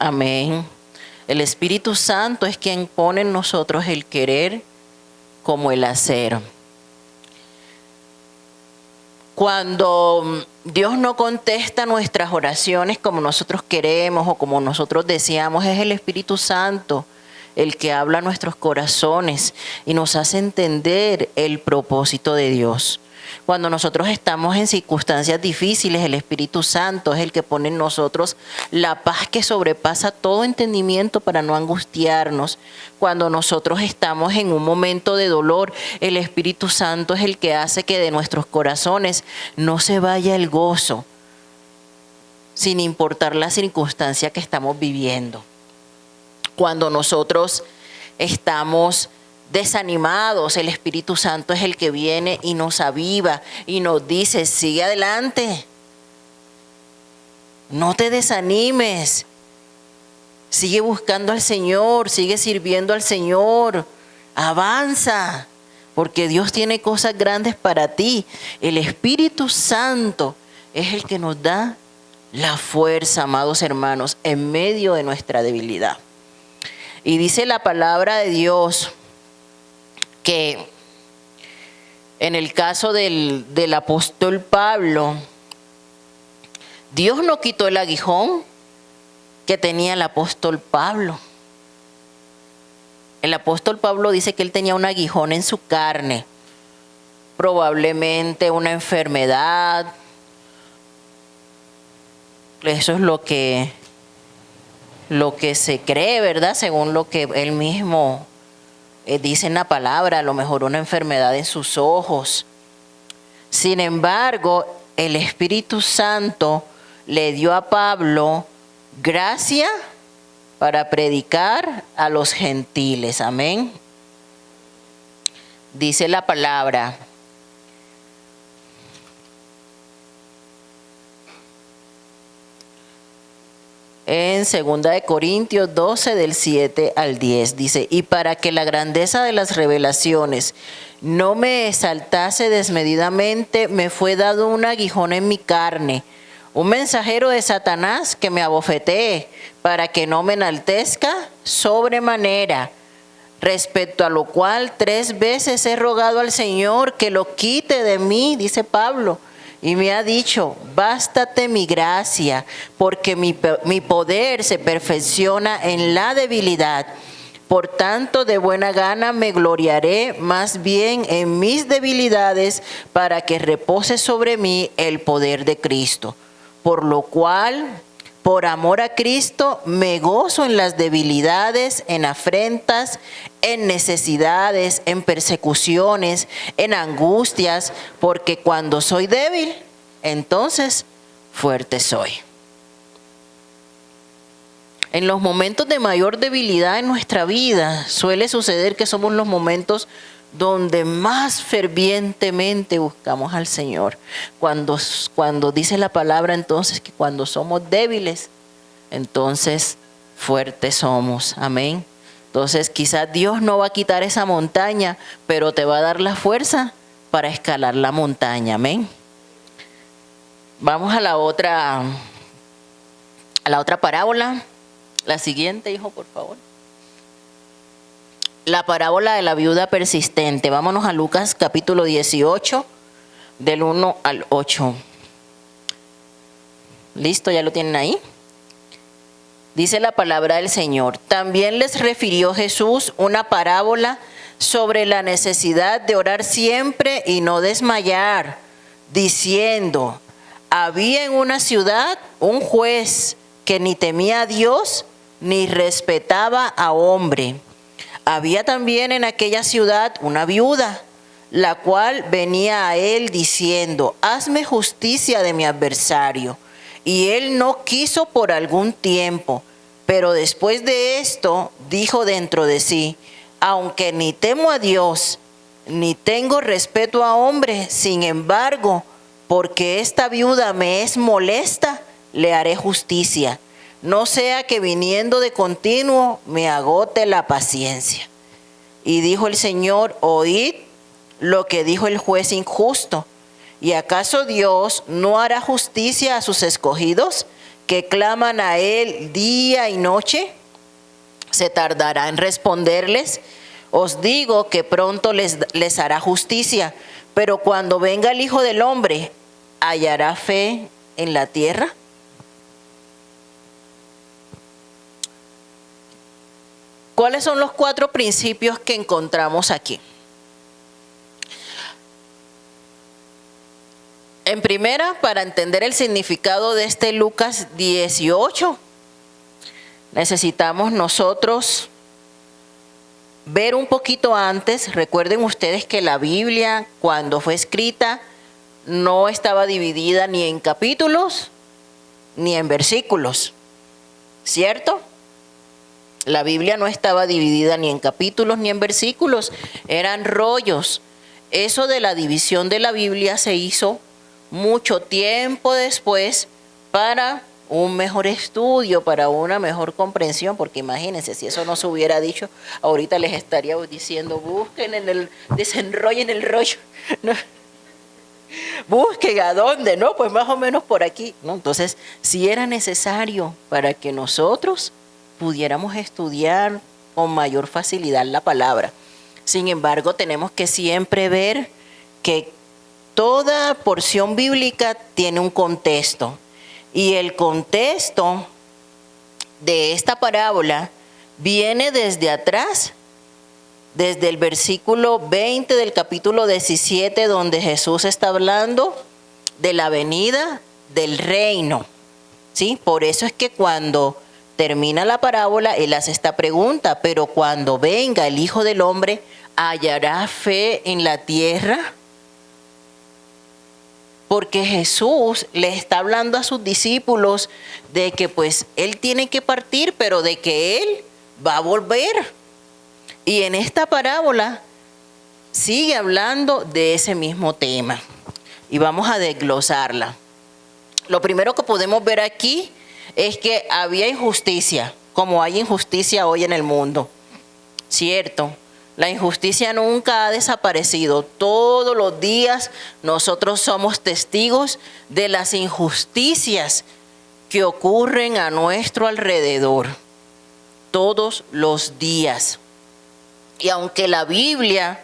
Amén. El Espíritu Santo es quien pone en nosotros el querer como el hacer. Cuando Dios no contesta nuestras oraciones como nosotros queremos o como nosotros deseamos, es el Espíritu Santo el que habla a nuestros corazones y nos hace entender el propósito de Dios. Cuando nosotros estamos en circunstancias difíciles, el Espíritu Santo es el que pone en nosotros la paz que sobrepasa todo entendimiento para no angustiarnos. Cuando nosotros estamos en un momento de dolor, el Espíritu Santo es el que hace que de nuestros corazones no se vaya el gozo, sin importar la circunstancia que estamos viviendo. Cuando nosotros estamos desanimados, el Espíritu Santo es el que viene y nos aviva y nos dice, sigue adelante, no te desanimes, sigue buscando al Señor, sigue sirviendo al Señor, avanza, porque Dios tiene cosas grandes para ti. El Espíritu Santo es el que nos da la fuerza, amados hermanos, en medio de nuestra debilidad. Y dice la palabra de Dios que en el caso del apóstol Pablo, Dios no quitó el aguijón que tenía el apóstol Pablo. El apóstol Pablo dice que él tenía un aguijón en su carne, probablemente una enfermedad. Eso es lo que se cree, ¿verdad? Según lo que él mismo dice en la palabra, a lo mejor una enfermedad en sus ojos. Sin embargo, el Espíritu Santo le dio a Pablo gracia para predicar a los gentiles. Amén. Dice la palabra. En 2 Corintios 12, del 7 al 10, dice, y para que la grandeza de las revelaciones no me exaltase desmedidamente, me fue dado un aguijón en mi carne, un mensajero de Satanás que me abofetee, para que no me enaltezca sobremanera, respecto a lo cual 3 veces he rogado al Señor que lo quite de mí, dice Pablo. Y me ha dicho, bástate mi gracia, porque mi poder se perfecciona en la debilidad. Por tanto, de buena gana me gloriaré más bien en mis debilidades, para que repose sobre mí el poder de Cristo. Por lo cual, por amor a Cristo, me gozo en las debilidades, en afrentas, en necesidades, en persecuciones, en angustias, porque cuando soy débil, entonces fuerte soy. En los momentos de mayor debilidad en nuestra vida, suele suceder que somos los momentos donde más fervientemente buscamos al Señor. Cuando dice la palabra entonces que cuando somos débiles, entonces fuertes somos. Amén. Entonces quizás Dios no va a quitar esa montaña, pero te va a dar la fuerza para escalar la montaña. Amén. Vamos a la otra parábola. La siguiente, hijo, por favor. La parábola de la viuda persistente. Vámonos a Lucas capítulo 18, del 1 al 8. ¿Listo? ¿Ya lo tienen ahí? Dice la palabra del Señor. También les refirió Jesús una parábola sobre la necesidad de orar siempre y no desmayar, diciendo, había en una ciudad un juez que ni temía a Dios ni respetaba a hombre. Había también en aquella ciudad una viuda, la cual venía a él diciendo, hazme justicia de mi adversario. Y él no quiso por algún tiempo, pero después de esto dijo dentro de sí, aunque ni temo a Dios, ni tengo respeto a hombre, sin embargo, porque esta viuda me es molesta, le haré justicia. No sea que viniendo de continuo me agote la paciencia. Y dijo el Señor, oíd lo que dijo el juez injusto. ¿Y acaso Dios no hará justicia a sus escogidos, que claman a Él día y noche? ¿Se tardará en responderles? Os digo que pronto les hará justicia. Pero cuando venga el Hijo del Hombre, ¿hallará fe en la tierra? ¿Cuáles son los 4 principios que encontramos aquí? En primera, para entender el significado de este Lucas 18, necesitamos nosotros ver un poquito antes. Recuerden ustedes que la Biblia, cuando fue escrita, no estaba dividida ni en capítulos ni en versículos, ¿cierto? La Biblia no estaba dividida ni en capítulos ni en versículos, eran rollos. Eso de la división de la Biblia se hizo mucho tiempo después para un mejor estudio, para una mejor comprensión, porque imagínense, si eso no se hubiera dicho, ahorita les estaría diciendo, busquen en el, desenrollen el rollo, ¿no? Busquen a dónde, ¿no? Pues más o menos por aquí, ¿no? Entonces, sí era necesario para que nosotros pudiéramos estudiar con mayor facilidad la palabra. Sin embargo, tenemos que siempre ver que toda porción bíblica tiene un contexto. Y el contexto de esta parábola viene desde atrás, desde el versículo 20 del capítulo 17, donde Jesús está hablando de la venida del reino. ¿Sí? Por eso es que cuando termina la parábola, él hace esta pregunta: pero cuando venga el Hijo del Hombre, ¿hallará fe en la tierra? Porque Jesús le está hablando a sus discípulos de que pues él tiene que partir, pero de que él va a volver. Y en esta parábola sigue hablando de ese mismo tema. Y vamos a desglosarla. Lo primero que podemos ver aquí es que había injusticia, como hay injusticia hoy en el mundo. ¿Cierto? La injusticia nunca ha desaparecido. Todos los días nosotros somos testigos de las injusticias que ocurren a nuestro alrededor. Todos los días. Y aunque la Biblia,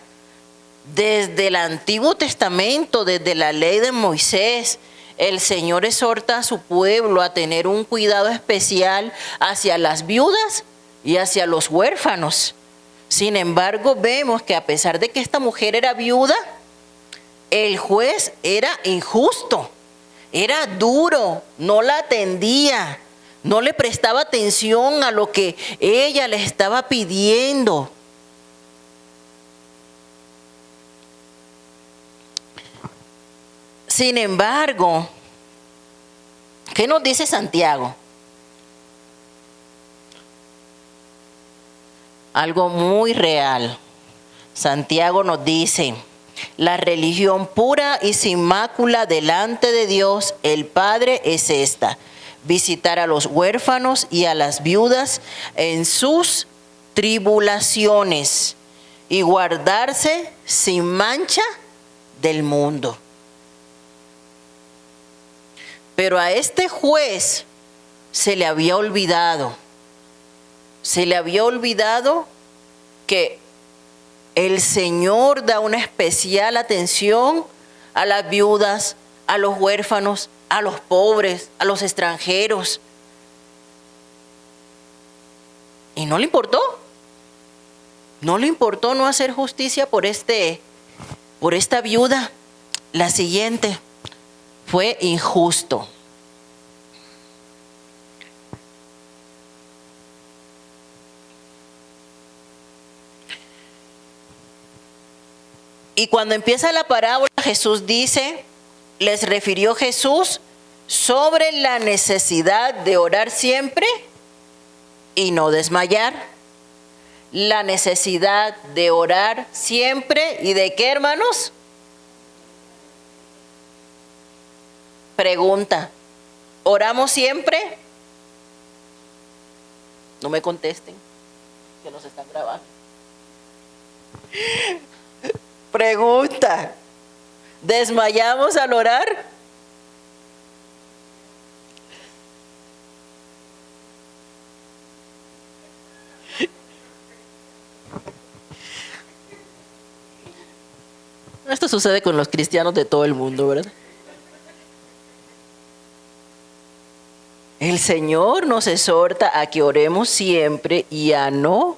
desde el Antiguo Testamento, desde la ley de Moisés, el Señor exhorta a su pueblo a tener un cuidado especial hacia las viudas y hacia los huérfanos. Sin embargo, vemos que a pesar de que esta mujer era viuda, el juez era injusto, era duro, no la atendía, no le prestaba atención a lo que ella le estaba pidiendo. Sin embargo, ¿qué nos dice Santiago? Algo muy real. Santiago nos dice: la religión pura y sin mácula delante de Dios el Padre es esta: visitar a los huérfanos y a las viudas en sus tribulaciones y guardarse sin mancha del mundo. Pero a este juez se le había olvidado que el Señor da una especial atención a las viudas, a los huérfanos, a los pobres, a los extranjeros. Y no le importó no hacer justicia por esta viuda. La siguiente: fue injusto. Y cuando empieza la parábola, Jesús dice, les refirió Jesús sobre la necesidad de orar siempre y no desmayar. La necesidad de orar siempre, ¿y de qué, hermanos? Pregunta: ¿oramos siempre? No me contesten, que nos están grabando. Pregunta: ¿desmayamos al orar? Esto sucede con los cristianos de todo el mundo, ¿verdad? El Señor nos exhorta a que oremos siempre y a no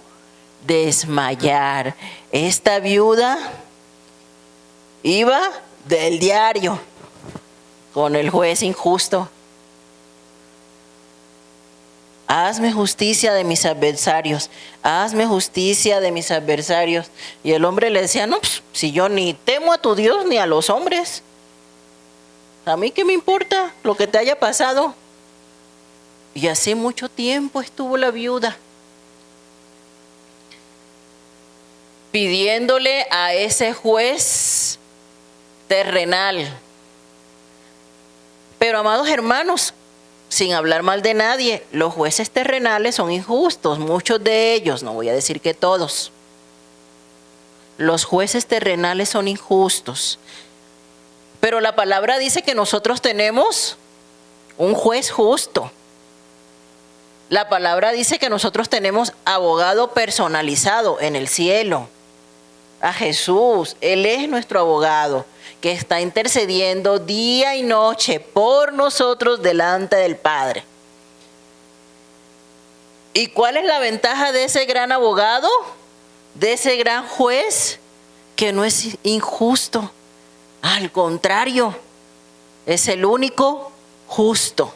desmayar. Esta viuda iba del diario con el juez injusto. Hazme justicia de mis adversarios, hazme justicia de mis adversarios. Y el hombre le decía: no, pues, si yo ni temo a tu Dios ni a los hombres, ¿a mí qué me importa lo que te haya pasado? Y así mucho tiempo estuvo la viuda. pidiéndole a ese juez terrenal. Pero amados hermanos, sin hablar mal de nadie, los jueces terrenales son injustos, muchos de ellos, no voy a decir que todos. Los jueces terrenales son injustos. Pero la palabra dice que nosotros tenemos un juez justo. La palabra dice que nosotros tenemos abogado personalizado en el cielo. A Jesús, Él es nuestro abogado, que está intercediendo día y noche por nosotros delante del Padre. ¿Y cuál es la ventaja de ese gran abogado? De ese gran juez, que no es injusto. Al contrario, es el único justo.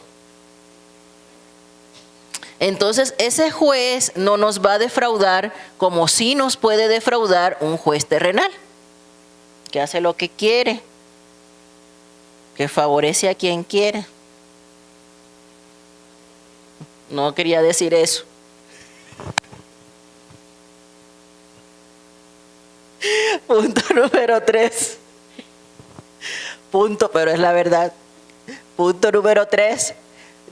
Entonces, ese juez no nos va a defraudar como sí nos puede defraudar un juez terrenal, que hace lo que quiere, que favorece a quien quiere. No quería decir eso. Punto número 3. Punto, pero es la verdad. Punto número 3.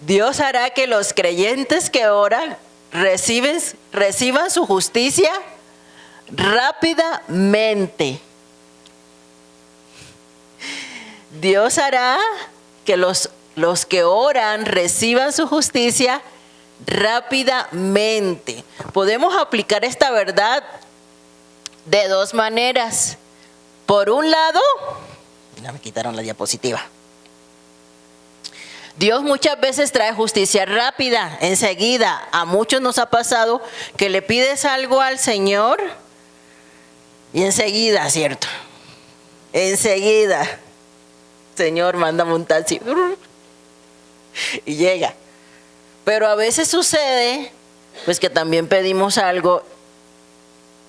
Dios hará que los creyentes que oran reciban su justicia rápidamente. Dios hará que los que oran reciban su justicia rápidamente. Podemos aplicar esta verdad de dos maneras. Por un lado, ya me quitaron la diapositiva. Dios muchas veces trae justicia rápida, enseguida. A muchos nos ha pasado que le pides algo al Señor y enseguida, ¿cierto? Enseguida, Señor, mándame un taxi. Y llega. Pero a veces sucede, pues que también pedimos algo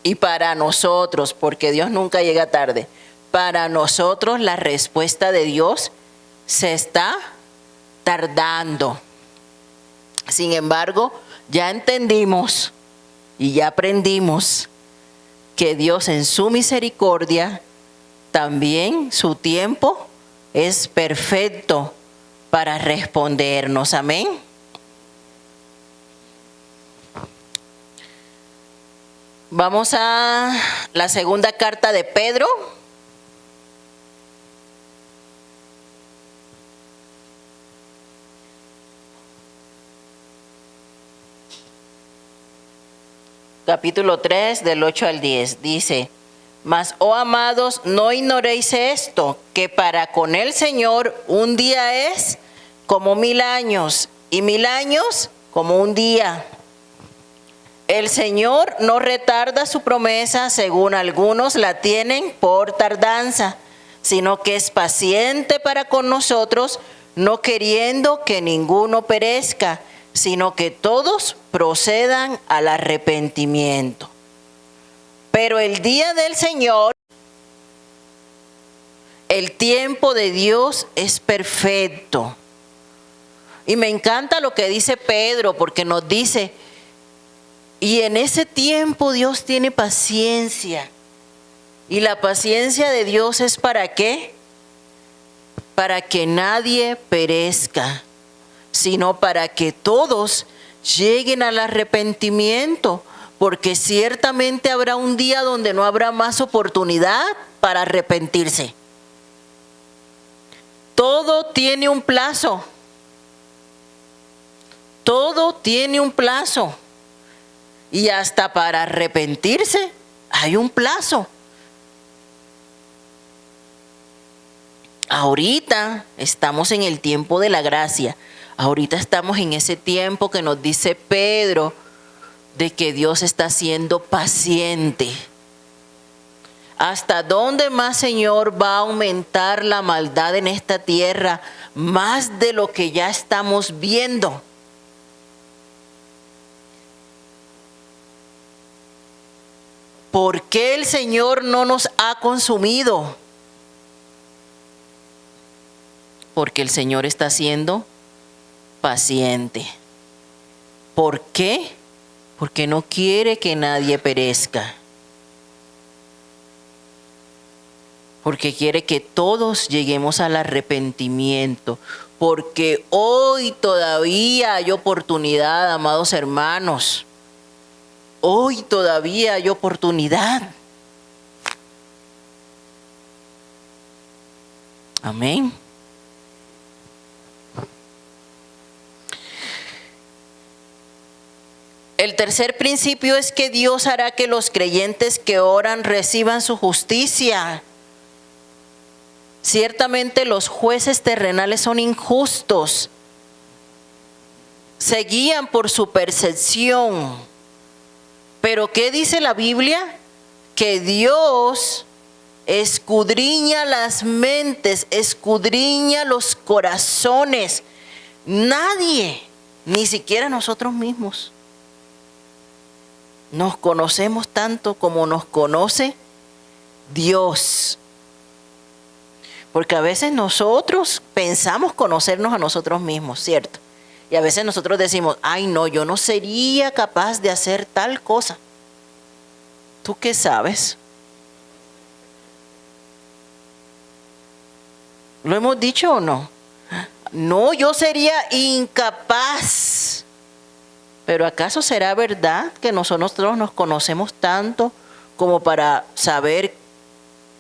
y para nosotros, porque Dios nunca llega tarde, para nosotros la respuesta de Dios se está tardando. Sin embargo, ya entendimos y ya aprendimos que Dios en su misericordia, también su tiempo es perfecto para respondernos. Amén. Vamos a la segunda carta de Pedro. Capítulo 3, del 8 al 10, dice: Mas, oh amados, no ignoréis esto, que para con el Señor un día es como 1000 años, y 1000 años como un día. El Señor no retarda su promesa, según algunos la tienen por tardanza, sino que es paciente para con nosotros, no queriendo que ninguno perezca, sino que todos procedan al arrepentimiento. Pero el día del Señor, el tiempo de Dios es perfecto. Y me encanta lo que dice Pedro, porque nos dice, y en ese tiempo Dios tiene paciencia. Y la paciencia de Dios es ¿para qué? Para que nadie perezca, sino para que todos lleguen al arrepentimiento, porque ciertamente habrá un día donde no habrá más oportunidad para arrepentirse. Todo tiene un plazo. Todo tiene un plazo. Y hasta para arrepentirse hay un plazo. Ahorita estamos en el tiempo de la gracia. Ahorita estamos en ese tiempo que nos dice Pedro, de que Dios está siendo paciente. ¿Hasta dónde más, Señor, va a aumentar la maldad en esta tierra? Más de lo que ya estamos viendo. ¿Por qué el Señor no nos ha consumido? Porque el Señor está siendo paciente. ¿Por qué? Porque no quiere que nadie perezca. porque quiere que todos lleguemos al arrepentimiento, porque hoy todavía hay oportunidad, amados hermanos. Hoy todavía hay oportunidad. Amén. El tercer principio es que Dios hará que los creyentes que oran reciban su justicia. Ciertamente los jueces terrenales son injustos. Se guían por su percepción. Pero ¿qué dice la Biblia? Que Dios escudriña las mentes, escudriña los corazones. Nadie, ni siquiera nosotros mismos, nos conocemos tanto como nos conoce Dios. Porque a veces nosotros pensamos conocernos a nosotros mismos, ¿cierto? Y a veces nosotros decimos, ay no, yo no sería capaz de hacer tal cosa. ¿Tú qué sabes? ¿Lo hemos dicho o no? No, yo sería incapaz. Pero ¿acaso será verdad que nosotros nos conocemos tanto como para saber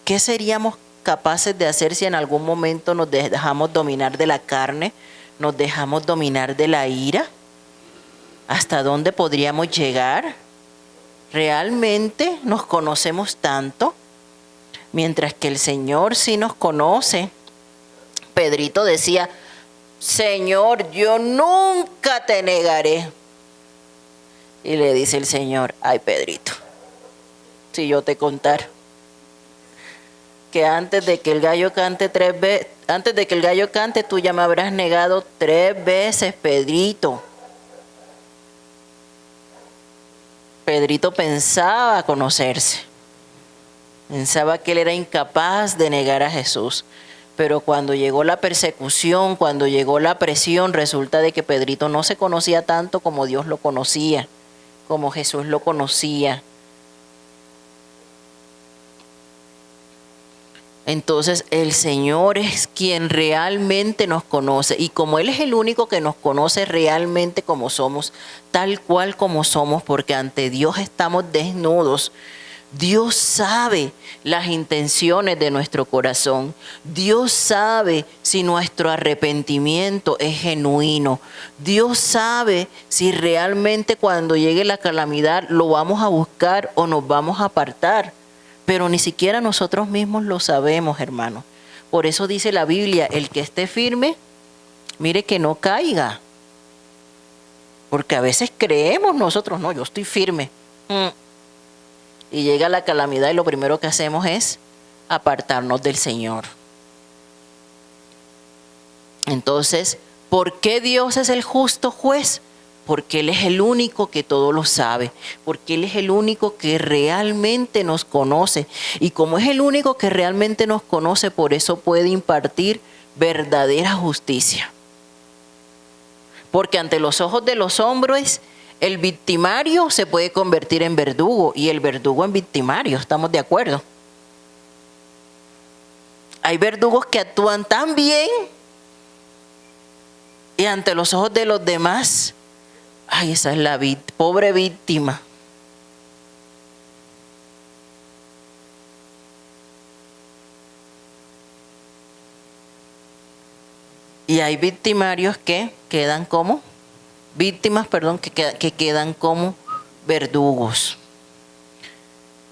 qué seríamos capaces de hacer si en algún momento nos dejamos dominar de la carne, nos dejamos dominar de la ira? ¿Hasta dónde podríamos llegar? ¿Realmente nos conocemos tanto? Mientras que el Señor sí nos conoce. Pedrito decía, Señor, yo nunca te negaré. Y le dice el Señor, ay Pedrito, si yo te contara que antes de que el gallo cante tú ya me habrás negado 3 veces, Pedrito. Pedrito pensaba conocerse, pensaba que él era incapaz de negar a Jesús. Pero cuando llegó la persecución, cuando llegó la presión, resulta de que Pedrito no se conocía tanto como Dios lo conocía, como Jesús lo conocía. Entonces el Señor es quien realmente nos conoce, y como Él es el único que nos conoce realmente como somos, tal cual como somos, porque ante Dios estamos desnudos. Dios sabe las intenciones de nuestro corazón. Dios sabe si nuestro arrepentimiento es genuino. Dios sabe si realmente cuando llegue la calamidad lo vamos a buscar o nos vamos a apartar. Pero ni siquiera nosotros mismos lo sabemos, hermanos. Por eso dice la Biblia, el que esté firme, mire que no caiga. Porque a veces creemos nosotros, no, yo estoy firme. Y llega la calamidad y lo primero que hacemos es apartarnos del Señor. Entonces, ¿por qué Dios es el justo juez? Porque Él es el único que todo lo sabe, porque Él es el único que realmente nos conoce. Y como es el único que realmente nos conoce, por eso puede impartir verdadera justicia. Porque ante los ojos de los hombres, el victimario se puede convertir en verdugo y el verdugo en victimario, ¿estamos de acuerdo? Hay verdugos que actúan tan bien y ante los ojos de los demás, ay, esa es la pobre víctima. Y hay victimarios que quedan como víctimas, que quedan como verdugos.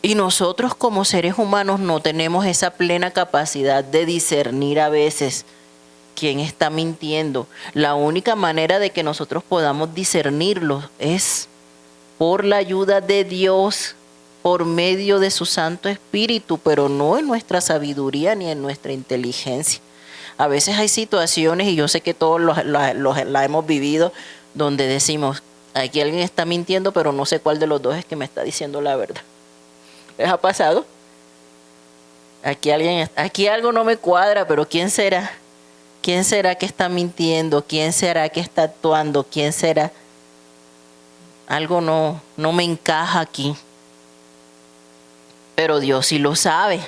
Y nosotros como seres humanos no tenemos esa plena capacidad de discernir a veces quién está mintiendo. La única manera de que nosotros podamos discernirlo es por la ayuda de Dios, por medio de su Santo Espíritu, pero no en nuestra sabiduría ni en nuestra inteligencia. A veces hay situaciones, y yo sé que todos la hemos vivido, donde decimos, aquí alguien está mintiendo, pero no sé cuál de los dos es que me está diciendo la verdad. ¿Les ha pasado? Aquí algo no me cuadra, pero ¿quién será? ¿Quién será que está mintiendo? ¿Quién será que está actuando? ¿Quién será? Algo no me encaja aquí. Pero Dios sí lo sabe.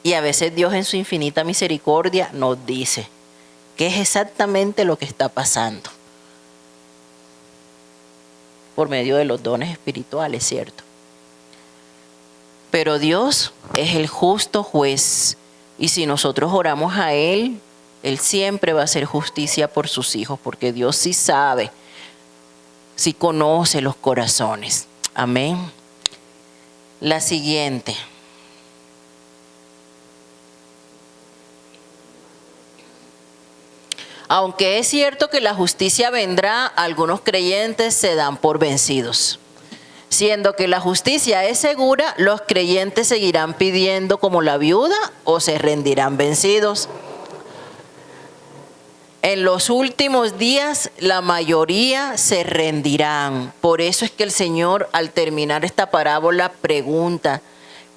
Y a veces Dios en su infinita misericordia nos dice qué es exactamente lo que está pasando. Por medio de los dones espirituales, ¿cierto? Pero Dios es el justo juez. Y si nosotros oramos a Él, Él siempre va a hacer justicia por sus hijos, porque Dios sí sabe, sí conoce los corazones. Amén. La siguiente. Aunque es cierto que la justicia vendrá, algunos creyentes se dan por vencidos. Siendo que la justicia es segura, los creyentes seguirán pidiendo como la viuda o se rendirán vencidos. En los últimos días la mayoría se rendirán. Por eso es que el Señor, al terminar esta parábola, pregunta: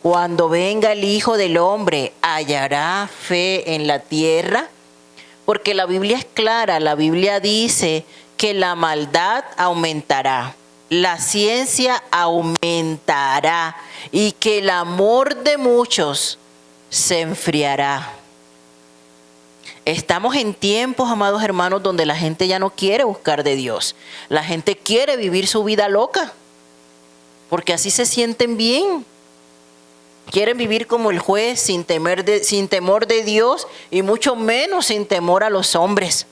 cuando venga el Hijo del Hombre, ¿hallará fe en la tierra? Porque la Biblia es clara, la Biblia dice que la maldad aumentará, la ciencia aumentará y que el amor de muchos se enfriará. Estamos en tiempos, amados hermanos, donde la gente ya no quiere buscar de Dios. La gente quiere vivir su vida loca, porque así se sienten bien. Quieren vivir como el juez, sin temor de Dios y mucho menos sin temor a los hombres.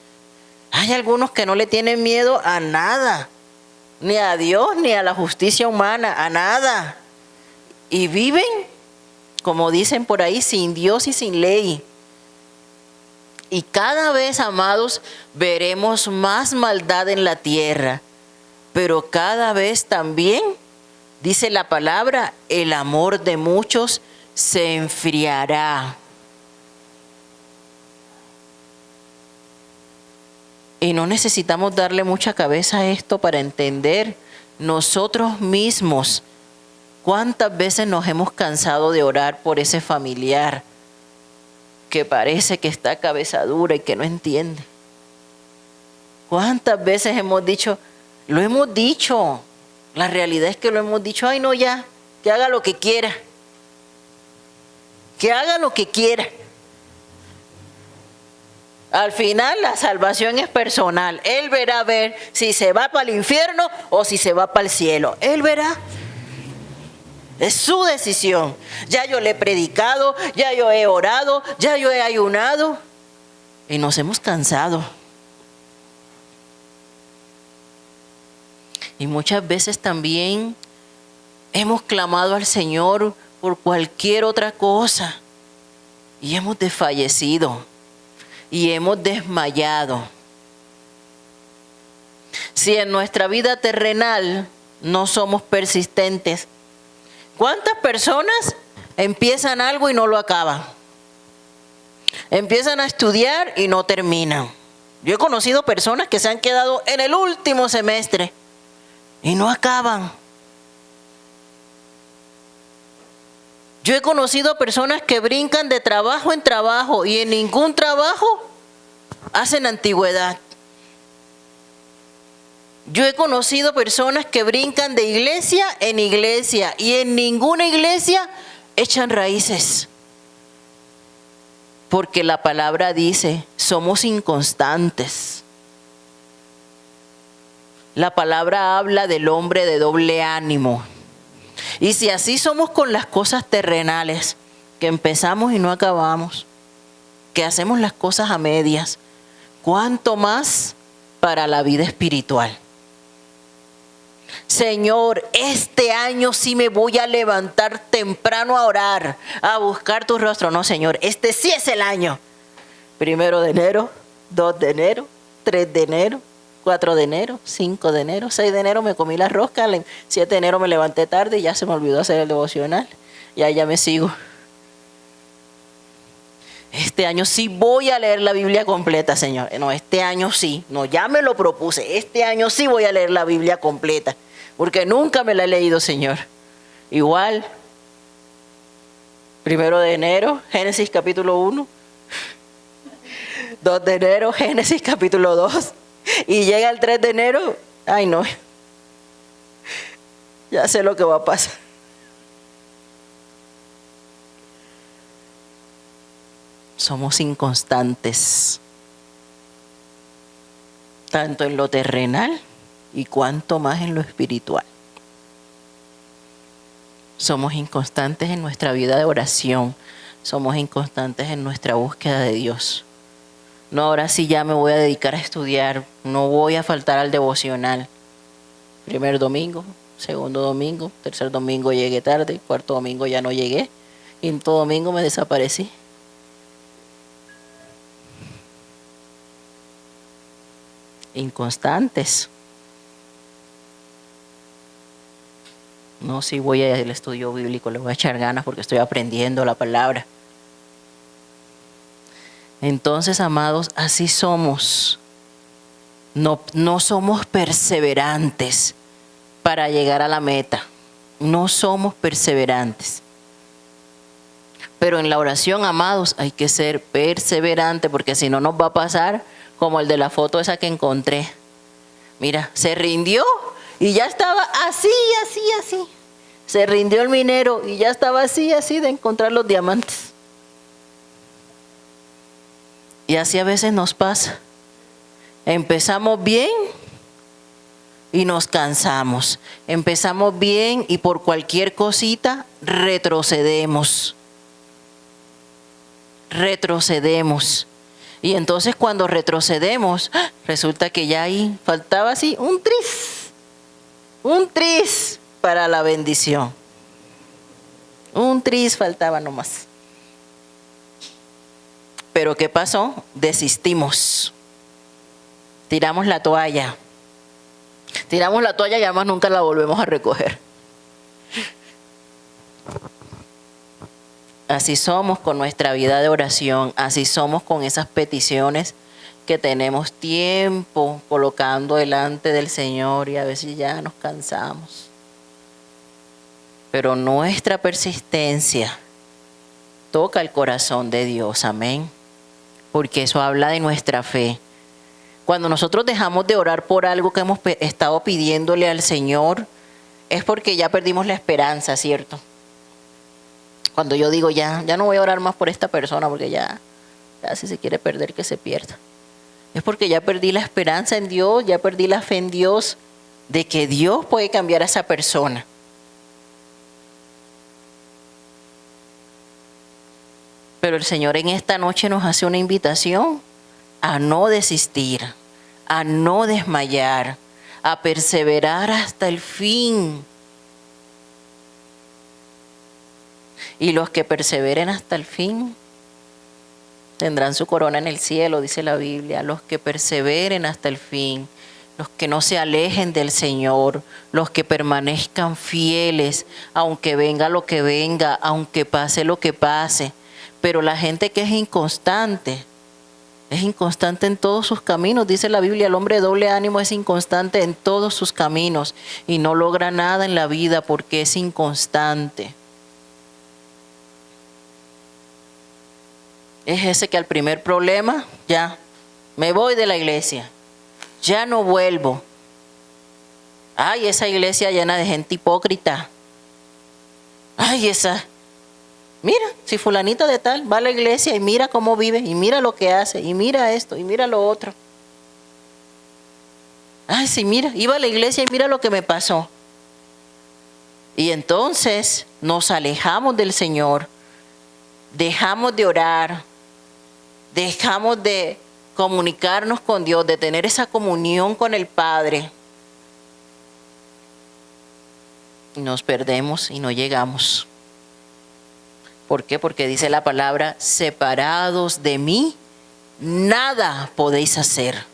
Hay algunos que no le tienen miedo a nada, ni a Dios, ni a la justicia humana, a nada. Y viven, como dicen por ahí, sin Dios y sin ley. Y cada vez, amados, veremos más maldad en la tierra, pero cada vez también, dice la palabra, el amor de muchos se enfriará. Y no necesitamos darle mucha cabeza a esto para entender nosotros mismos cuántas veces nos hemos cansado de orar por ese familiar que parece que está cabeza dura y que no entiende. ¿Cuántas veces hemos dicho? Lo hemos dicho. La realidad es que lo hemos dicho. Ay, no, ya, que haga lo que quiera. Que haga lo que quiera. Al final la salvación es personal. Él verá a ver si se va para el infierno o si se va para el cielo. Él verá. Es su decisión. Ya yo le he predicado, ya yo he orado, ya yo he ayunado. Y nos hemos cansado. Y muchas veces también hemos clamado al Señor por cualquier otra cosa. Y hemos desfallecido. Y hemos desmayado. Si en nuestra vida terrenal no somos persistentes, ¿cuántas personas empiezan algo y no lo acaban? Empiezan a estudiar y no terminan. Yo he conocido personas que se han quedado en el último semestre y no acaban. Yo he conocido personas que brincan de trabajo en trabajo y en ningún trabajo hacen antigüedad. Yo he conocido personas que brincan de iglesia en iglesia y en ninguna iglesia echan raíces. Porque la palabra dice, somos inconstantes. La palabra habla del hombre de doble ánimo. Y si así somos con las cosas terrenales, que empezamos y no acabamos, que hacemos las cosas a medias, ¿cuánto más para la vida espiritual? Señor, este año sí me voy a levantar temprano a orar, a buscar tu rostro. No, Señor, este sí es el año. 1 de enero, 2 de enero, 3 de enero, 4 de enero, 5 de enero, 6 de enero me comí la rosca, 7 de enero me levanté tarde y ya se me olvidó hacer el devocional. Y ahí ya me sigo. Este año sí voy a leer la Biblia completa, Señor. No, este año sí. No, ya me lo propuse. Este año sí voy a leer la Biblia completa. Porque nunca me la he leído, Señor. Igual, 1 de enero, Génesis capítulo 1. 2 de enero, Génesis capítulo 2. Y llega el 3 de enero, ay no, ya sé lo que va a pasar. somos inconstantes, tanto en lo terrenal y cuanto más en lo espiritual. Somos inconstantes en nuestra vida de oración, somos inconstantes en nuestra búsqueda de Dios. No, ahora sí ya me voy a dedicar a estudiar, no voy a faltar al devocional. Primer domingo, segundo domingo, tercer domingo llegué tarde, cuarto domingo ya no llegué, quinto domingo me desaparecí. Inconstantes. No, si voy al estudio bíblico, le voy a echar ganas porque estoy aprendiendo la palabra. Entonces, amados, así somos. No somos perseverantes para llegar a la meta. No somos perseverantes. Pero en la oración, amados, hay que ser perseverante porque si no nos va a pasar como el de la foto esa que encontré. Mira, se rindió y ya estaba así. Se rindió el minero y ya estaba así de encontrar los diamantes. Y así a veces nos pasa. Empezamos bien y nos cansamos. Empezamos bien y por cualquier cosita retrocedemos. Y entonces cuando retrocedemos, resulta que ya ahí faltaba así un tris para la bendición. Un tris faltaba nomás. Pero ¿qué pasó? Desistimos. Tiramos la toalla y además nunca la volvemos a recoger. Así somos con nuestra vida de oración, así somos con esas peticiones que tenemos tiempo colocando delante del Señor y a veces ya nos cansamos. Pero nuestra persistencia toca el corazón de Dios, amén, porque eso habla de nuestra fe. Cuando nosotros dejamos de orar por algo que hemos estado pidiéndole al Señor, es porque ya perdimos la esperanza, ¿cierto? Cuando yo digo ya no voy a orar más por esta persona porque ya si se quiere perder, que se pierda. Es porque ya perdí la esperanza en Dios, ya perdí la fe en Dios de que Dios puede cambiar a esa persona. Pero el Señor en esta noche nos hace una invitación a no desistir, a no desmayar, a perseverar hasta el fin. Y los que perseveren hasta el fin tendrán su corona en el cielo, dice la Biblia. Los que perseveren hasta el fin, los que no se alejen del Señor, los que permanezcan fieles, aunque venga lo que venga, aunque pase lo que pase. Pero la gente que es inconstante en todos sus caminos, dice la Biblia. El hombre de doble ánimo es inconstante en todos sus caminos y no logra nada en la vida porque es inconstante. Es ese que al primer problema, ya, me voy de la iglesia, ya no vuelvo. Ay, esa iglesia llena de gente hipócrita. Ay, mira, si fulanita de tal va a la iglesia y mira cómo vive, y mira lo que hace, y mira esto, y mira lo otro. Ay, sí, mira, iba a la iglesia y mira lo que me pasó. Y entonces nos alejamos del Señor, dejamos de orar, dejamos de comunicarnos con Dios, de tener esa comunión con el Padre. Y nos perdemos y no llegamos. ¿Por qué? Porque dice la palabra, separados de mí, nada podéis hacer.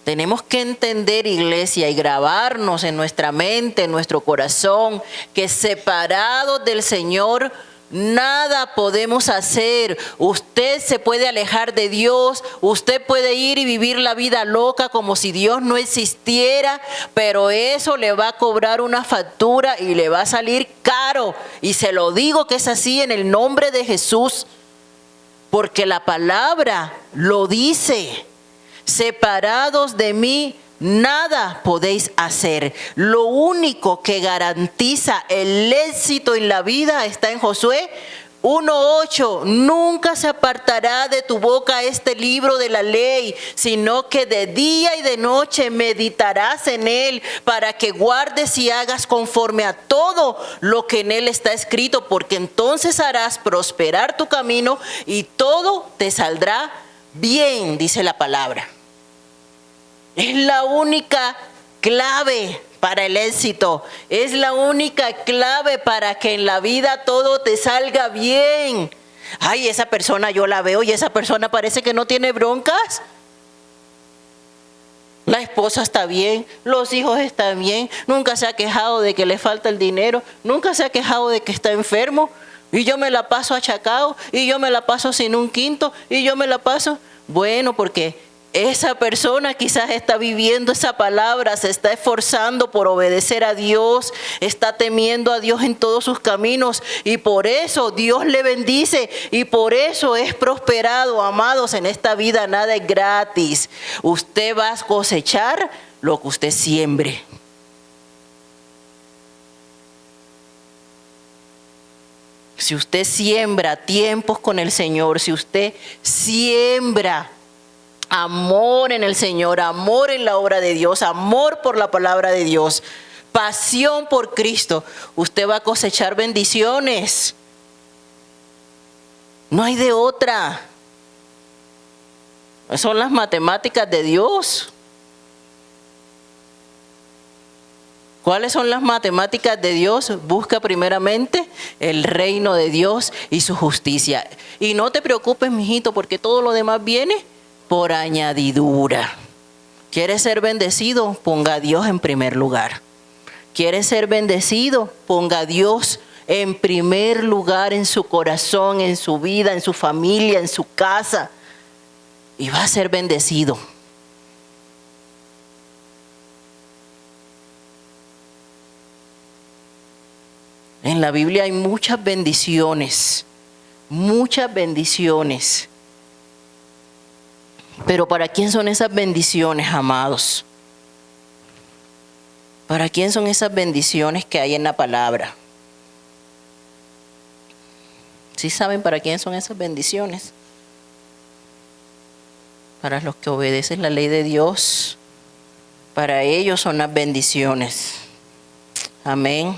Tenemos que entender, iglesia, y grabarnos en nuestra mente, en nuestro corazón, que separados del Señor, nada podemos hacer. Usted se puede alejar de Dios, usted puede ir y vivir la vida loca como si Dios no existiera, pero eso le va a cobrar una factura y le va a salir caro. Y se lo digo que es así en el nombre de Jesús, porque la palabra lo dice. Separados de mí, nada podéis hacer. Lo único que garantiza el éxito en la vida está en Josué 1:8, nunca se apartará de tu boca este libro de la ley, sino que de día y de noche meditarás en él, para que guardes y hagas conforme a todo lo que en él está escrito, porque entonces harás prosperar tu camino y todo te saldrá bien, dice la palabra. Es la única clave para el éxito. Es la única clave para que en la vida todo te salga bien. Ay, esa persona yo la veo y esa persona parece que no tiene broncas. La esposa está bien, los hijos están bien, nunca se ha quejado de que le falta el dinero, nunca se ha quejado de que está enfermo. Y yo me la paso achacado, y yo me la paso sin un quinto, y yo me la paso... Bueno, porque esa persona quizás está viviendo esa palabra, se está esforzando por obedecer a Dios, está temiendo a Dios en todos sus caminos y por eso Dios le bendice y por eso es prosperado. Amados, en esta vida nada es gratis. Usted va a cosechar lo que usted siembre. Si usted siembra tiempos con el Señor, si usted siembra amor en el Señor, amor en la obra de Dios, amor por la palabra de Dios, pasión por Cristo, usted va a cosechar bendiciones. No hay de otra. Son las matemáticas de Dios. ¿Cuáles son las matemáticas de Dios? Busca primeramente el reino de Dios y su justicia. Y no te preocupes, mijito, porque todo lo demás viene por añadidura. ¿Quieres ser bendecido? Ponga a Dios en primer lugar. ¿Quieres ser bendecido? Ponga a Dios en primer lugar en su corazón, en su vida, en su familia, en su casa. Y va a ser bendecido. En la Biblia hay muchas bendiciones. Muchas bendiciones. Pero ¿para quién son esas bendiciones, amados? ¿Para quién son esas bendiciones que hay en la palabra? ¿Sí saben para quién son esas bendiciones? Para los que obedecen la ley de Dios. Para ellos son las bendiciones. Amén.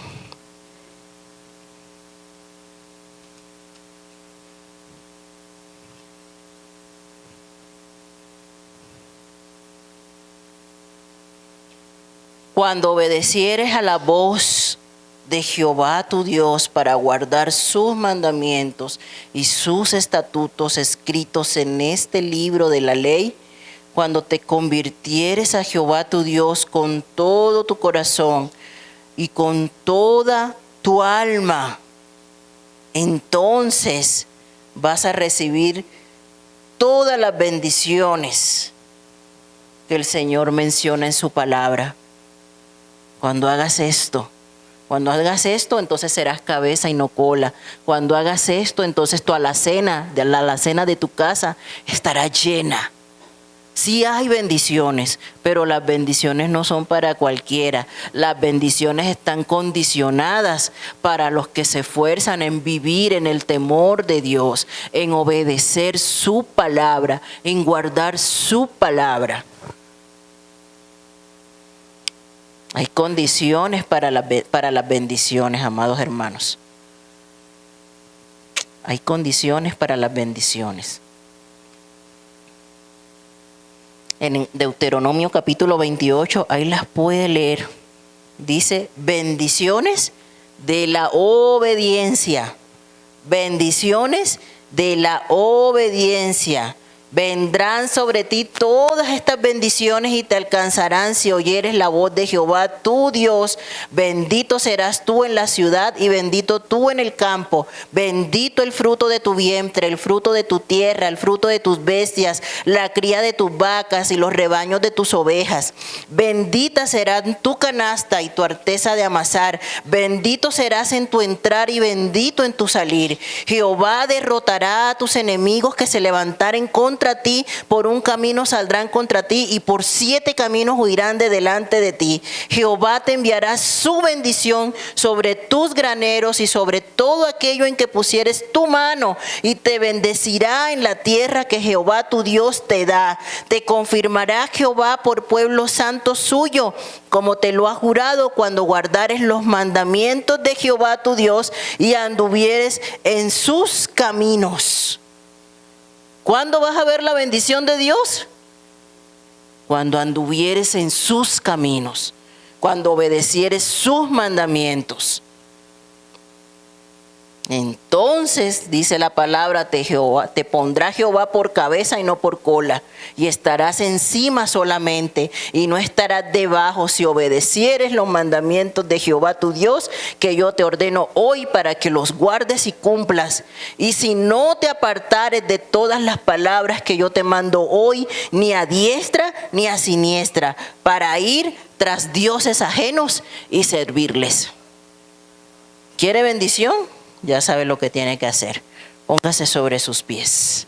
Cuando obedecieres a la voz de Jehová tu Dios para guardar sus mandamientos y sus estatutos escritos en este libro de la ley, cuando te convirtieres a Jehová tu Dios con todo tu corazón y con toda tu alma, entonces vas a recibir todas las bendiciones que el Señor menciona en su palabra. Cuando hagas esto, entonces serás cabeza y no cola. Cuando hagas esto, entonces tu alacena de tu casa estará llena. Sí hay bendiciones, pero las bendiciones no son para cualquiera. Las bendiciones están condicionadas para los que se esfuerzan en vivir en el temor de Dios, en obedecer su palabra, en guardar su palabra. Hay condiciones para las bendiciones, amados hermanos. Hay condiciones para las bendiciones. En Deuteronomio capítulo 28, ahí las puede leer. Dice, bendiciones de la obediencia. Bendiciones de la obediencia. Vendrán sobre ti todas estas bendiciones y te alcanzarán si oyeres la voz de Jehová tu Dios. Bendito serás tú en la ciudad y bendito tú en el campo. Bendito el fruto de tu vientre, el fruto de tu tierra, el fruto de tus bestias, la cría de tus vacas y los rebaños de tus ovejas. Bendita será tu canasta y tu arteza de amasar. Bendito serás en tu entrar y bendito en tu salir. Jehová derrotará a tus enemigos que se levantaren contra contra ti, por un camino saldrán contra ti y por 7 caminos huirán de delante de ti. Jehová te enviará su bendición sobre tus graneros y sobre todo aquello en que pusieres tu mano, y te bendecirá en la tierra que Jehová tu Dios te da. Te confirmará Jehová por pueblo santo suyo, como te lo ha jurado, cuando guardares los mandamientos de Jehová tu Dios y anduvieres en sus caminos. ¿Cuándo vas a ver la bendición de Dios? Cuando anduvieres en sus caminos, cuando obedecieres sus mandamientos. Entonces, dice la palabra de Jehová, te pondrá Jehová por cabeza y no por cola, y estarás encima solamente, y no estarás debajo, si obedecieres los mandamientos de Jehová tu Dios, que yo te ordeno hoy para que los guardes y cumplas. Y si no te apartares de todas las palabras que yo te mando hoy, ni a diestra ni a siniestra, para ir tras dioses ajenos y servirles. ¿Quiere bendición? Ya sabe lo que tiene que hacer. Póngase sobre sus pies.